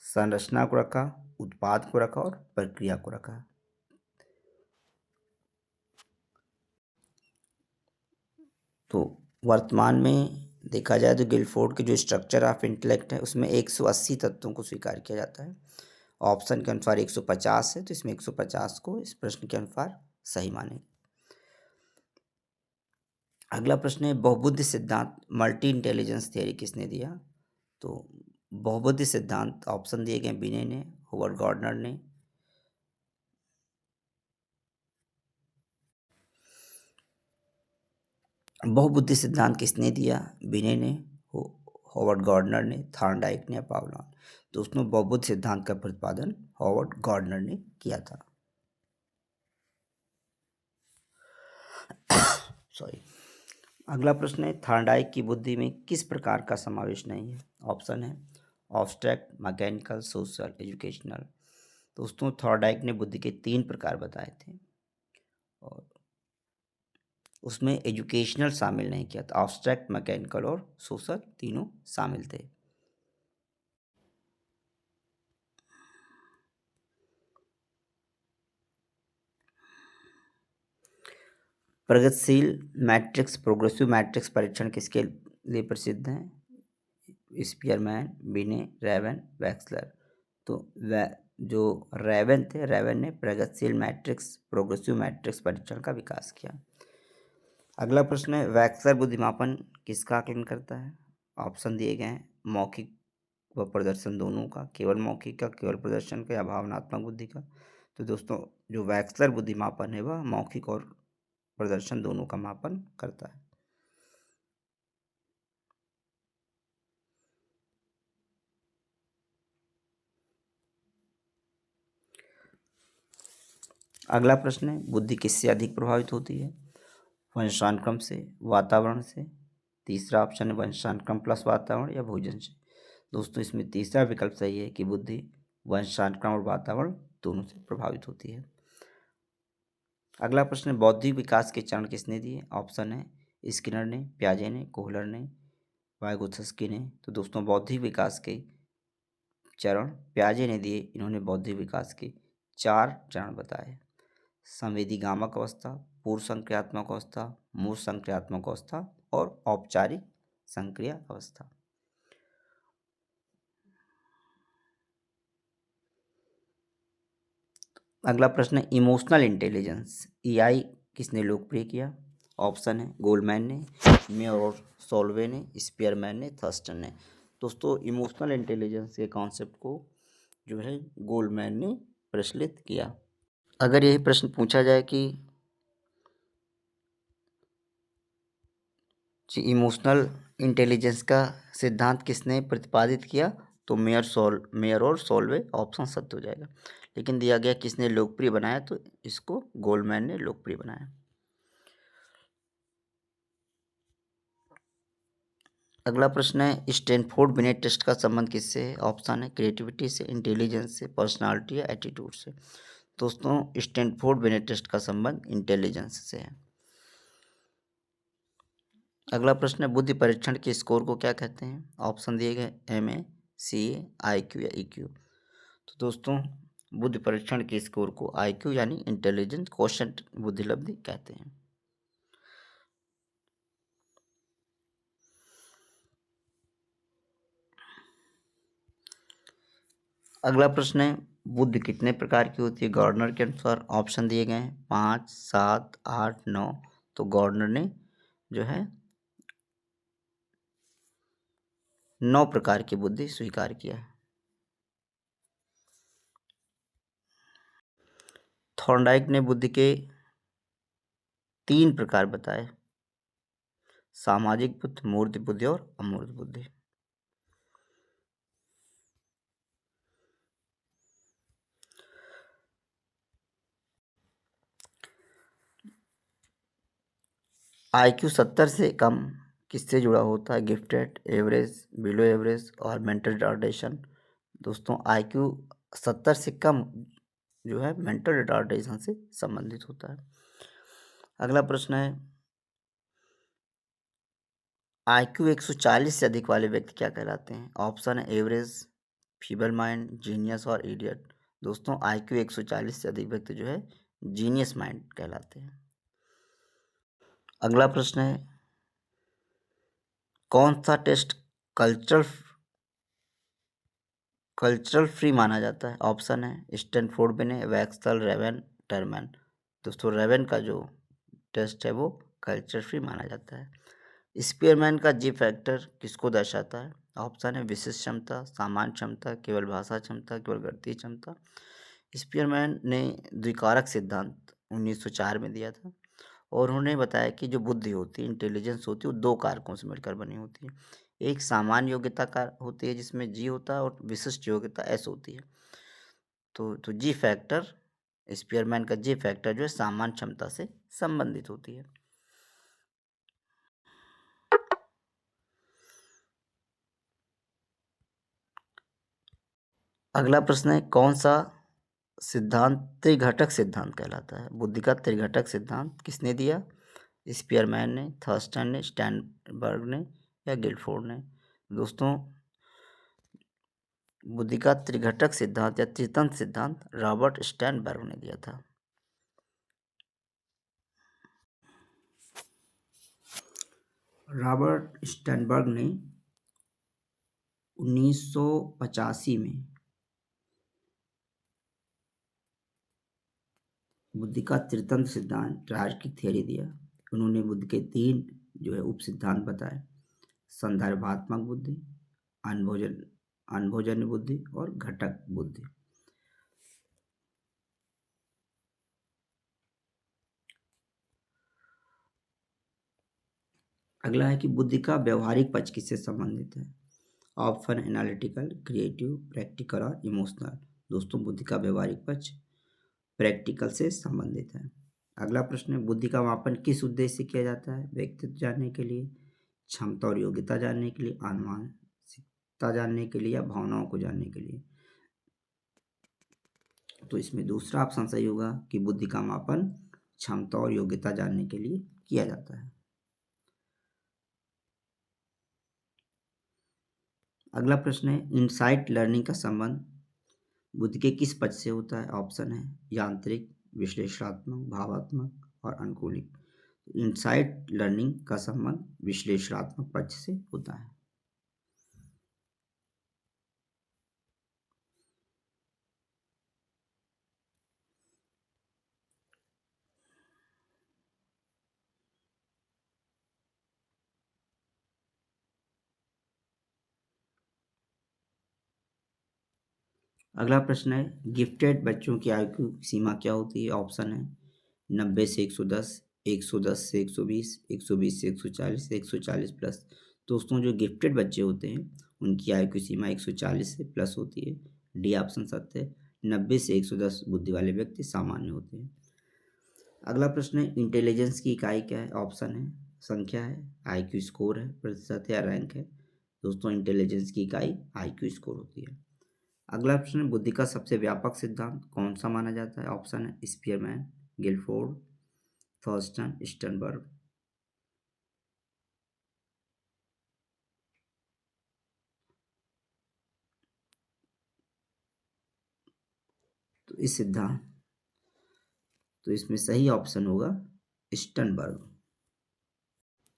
संरचना को रखा, उत्पाद को रखा और प्रक्रिया को रखा। तो वर्तमान में देखा जाए तो गिलफोर्ड के जो स्ट्रक्चर ऑफ इंटेलेक्ट है उसमें 180 तत्वों को स्वीकार किया जाता है। ऑप्शन के अनुसार 150 है, तो इसमें 150 को इस प्रश्न के अनुसार सही माने। अगला प्रश्न है बहुबुद्धि सिद्धांत मल्टी इंटेलिजेंस थियरी किसने दिया? तो बहुबुद्धि सिद्धांत ऑप्शन दिए गए बिने ने, होवर्ड गार्डनर ने, बहुबुद्धि सिद्धांत किसने दिया? बिने ने, होवर्ड गार्डनर ने, थॉर्नडाइक ने या पावलॉन। दोस्तों बहुबुद्धि सिद्धांत का प्रतिपादन होवर्ड गार्डनर ने किया था। सॉरी। अगला प्रश्न है थॉर्नडाइक की बुद्धि में किस प्रकार का समावेश नहीं है? ऑप्शन है ऑब्स्ट्रैक्ट, मैकेनिकल, सोशल, एजुकेशनल। दोस्तों थॉर्नडाइक ने बुद्धि के 3 प्रकार बताए थे, और उसमें एजुकेशनल शामिल नहीं किया था। ऑब्स्ट्रैक्ट, मैकेनिकल और सोशल तीनों शामिल थे। प्रगतिशील मैट्रिक्स प्रोग्रेसिव मैट्रिक्स परीक्षण किसके लिए प्रसिद्ध है? स्पीयरमैन, बिने, रेवन, वैक्सलर। तो जो रेवन ने प्रगतिशील मैट्रिक्स प्रोग्रेसिव मैट्रिक्स परीक्षण का विकास किया। अगला प्रश्न है, वैक्सलर बुद्धिमापन किसका आकलन करता है? ऑप्शन दिए गए हैं, मौखिक व प्रदर्शन दोनों का, केवल मौखिक का, केवल प्रदर्शन का, या भावनात्मक बुद्धि का। तो दोस्तों जो वैक्सलर बुद्धिमापन है वह मौखिक और प्रदर्शन दोनों का मापन करता है। अगला प्रश्न है, बुद्धि किससे अधिक प्रभावित होती है? वंशानुक्रम से, वातावरण से। तीसरा ऑप्शन है वंशानुक्रम प्लस वातावरण या भोजन से। दोस्तों इसमें तीसरा विकल्प सही है कि बुद्धि वंशानुक्रम और वातावरण दोनों से प्रभावित होती है। अगला प्रश्न है, बौद्धिक विकास के चरण किसने दिए? ऑप्शन है स्किनर ने, पियाजे ने, कोहलर ने, वाइगोत्स्की ने। तो दोस्तों बौद्धिक विकास के चरण पियाजे ने दिए। इन्होंने बौद्धिक विकास के 4 चरण बताए: संवेदीगामक अवस्था, पूर्व संक्रियात्मक अवस्था, मूर्त संक्रियात्मक अवस्था और औपचारिक संक्रिया अवस्था। अगला प्रश्न है, इमोशनल इंटेलिजेंस ईआई किसने लोकप्रिय किया? ऑप्शन है गोलमैन ने, मेयर और सोल्वे ने, स्पीयरमैन ने, थर्स्टन ने। दोस्तों इमोशनल इंटेलिजेंस के कॉन्सेप्ट को जो है गोलमैन ने प्रचलित किया। अगर यही प्रश्न पूछा जाए कि इमोशनल इंटेलिजेंस का सिद्धांत किसने प्रतिपादित किया, तो मेयर और सोल्वे ऑप्शन सत्य हो जाएगा। लेकिन दिया गया किसने लोकप्रिय बनाया, तो इसको गोलमैन ने लोकप्रिय बनाया। अगला प्रश्न है, स्टैनफोर्ड बिनेट टेस्ट का संबंध किससे है? ऑप्शन है क्रिएटिविटी से, इंटेलिजेंस से, पर्सनालिटी या एटीट्यूड से। दोस्तों स्टैनफोर्ड बिनेट टेस्ट का संबंध इंटेलिजेंस से है। अगला प्रश्न है, बुद्धि परीक्षण के स्कोर को क्या कहते हैं? ऑप्शन दिए गए MA, CA, IQ या EQ। तो दोस्तों बुद्धि परीक्षण के स्कोर को IQ यानी इंटेलिजेंस क्वोशेंट बुद्धिलब्धि कहते हैं। अगला प्रश्न है, बुद्धि कितने प्रकार की होती है गॉर्डनर के अनुसार? ऑप्शन दिए गए हैं 5, 7, 8, 9। तो गॉर्डनर ने जो है 9 प्रकार की बुद्धि स्वीकार किया है। थॉर्नडाइक ने बुद्धि के 3 प्रकार बताए: सामाजिक बुद्धि, मूर्त बुद्धि और अमूर्त बुद्धि। IQ 70 से कम किससे जुड़ा होता है? गिफ्टेड, एवरेज, बिलो एवरेज और मेंटल रिटार्डेशन। दोस्तों IQ 70 से कम जो है मेंटल रिटार्डेशन से संबंधित होता है। अगला प्रश्न है, IQ 140 से अधिक वाले व्यक्ति क्या कहलाते हैं? ऑप्शन है एवरेज, फीबल माइंड, जीनियस और इडियट। दोस्तों IQ 140 से अधिक व्यक्ति जो है जीनियस माइंड कहलाते हैं। अगला प्रश्न है, कौन सा टेस्ट कल्चरल फ्री माना जाता है? ऑप्शन है स्टैनफोर्ड बिने, वैक्सलर, रेवन, टरमैन। दोस्तों रेवन का जो टेस्ट है वो कल्चर फ्री माना जाता है। स्पीयरमैन का जी फैक्टर किसको दर्शाता है? ऑप्शन है विशिष्ट क्षमता, सामान्य क्षमता, केवल भाषा क्षमता, केवल गणितीय क्षमता। स्पीयरमैन ने द्विकारक सिद्धांत 1904 में दिया था और उन्होंने बताया कि जो बुद्धि होती है, इंटेलिजेंस होती है, वो 2 कारकों से मिलकर बनी होती है। एक सामान्य योग्यता कार होती है जिसमें जी होता है और विशिष्ट योग्यता एस होती है। तो जी फैक्टर, स्पीयरमैन का जी फैक्टर जो है सामान्य क्षमता से संबंधित होती है। अगला प्रश्न है, कौन सा सिद्धांत त्रिघटक सिद्धांत कहलाता है? बुद्धि का त्रिघटक सिद्धांत किसने दिया? स्पीयरमैन ने, थर्स्टन ने, स्टैनबर्ग ने या गिल्डफोर्ड ने। दोस्तों बुद्धि का त्रिघटक सिद्धांत या त्रितंत्र सिद्धांत रॉबर्ट स्टैनबर्ग ने दिया था। रॉबर्ट स्टर्नबर्ग ने 1985 में बुद्धि का त्रितंत्र सिद्धांत ट्रायर्किक थ्योरी दिया। उन्होंने बुद्धि के 3 जो है उप सिद्धांत बताए: संदर्भात्मक बुद्धि, अनुभवजन्य बुद्धि और घटक बुद्धि। अगला है कि बुद्धि का व्यवहारिक पक्ष किससे संबंधित है? ऑप्शन एनालिटिकल, क्रिएटिव, प्रैक्टिकल और इमोशनल। दोस्तों, बुद्धि का व्यवहारिक पक्ष प्रैक्टिकल से संबंधित है। अगला प्रश्न है, बुद्धि का मापन किस उद्देश्य से किया जाता है? व्यक्तित्व जानने के लिए, क्षमता और योग्यता जानने के लिए, आनुवांशिकता जानने के लिए या भावनाओं को जानने के लिए। तो इसमें दूसरा ऑप्शन सही होगा कि बुद्धि का मापन क्षमता और योग्यता जानने के लिए किया जाता है। अगला प्रश्न है, इनसाइट लर्निंग का संबंध बुद्धि के किस पक्ष से होता है? ऑप्शन है यांत्रिक, विश्लेषणात्मक, भावात्मक और अनुकूलित। इनसाइट लर्निंग का संबंध विश्लेषणात्मक पक्ष से होता है। अगला प्रश्न है, गिफ्टेड बच्चों की आयु सीमा क्या होती है? ऑप्शन है 90 से 110, 110 से 120, 120 से 140, 140 प्लस। दोस्तों, जो गिफ्टेड बच्चे होते हैं उनकी आयु की सीमा 140 से प्लस होती है। डी ऑप्शन सत्य है। 90 से 110 बुद्धि वाले व्यक्ति सामान्य होते हैं। अगला प्रश्न है, इंटेलिजेंस की इकाई क्या है? ऑप्शन है संख्या है, आईक्यू स्कोर है, प्रतिशत है या रैंक है। दोस्तों, इंटेलिजेंस की इकाई आईक्यू स्कोर होती है। अगला प्रश्न है, बुद्धि का सबसे व्यापक सिद्धांत कौन सा माना जाता है? ऑप्शन है स्पीयरमैन, गिलफोर्ड, थॉर्स्टन, स्टर्नबर्ग। तो इस सिद्धांत तो इसमें सही ऑप्शन होगा स्टर्नबर्ग।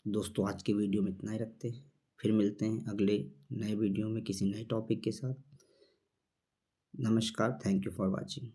दोस्तों, आज के वीडियो में इतना ही रखते हैं, फिर मिलते हैं अगले नए वीडियो में किसी नए टॉपिक के साथ। नमस्कार, थैंक यू फॉर वॉचिंग।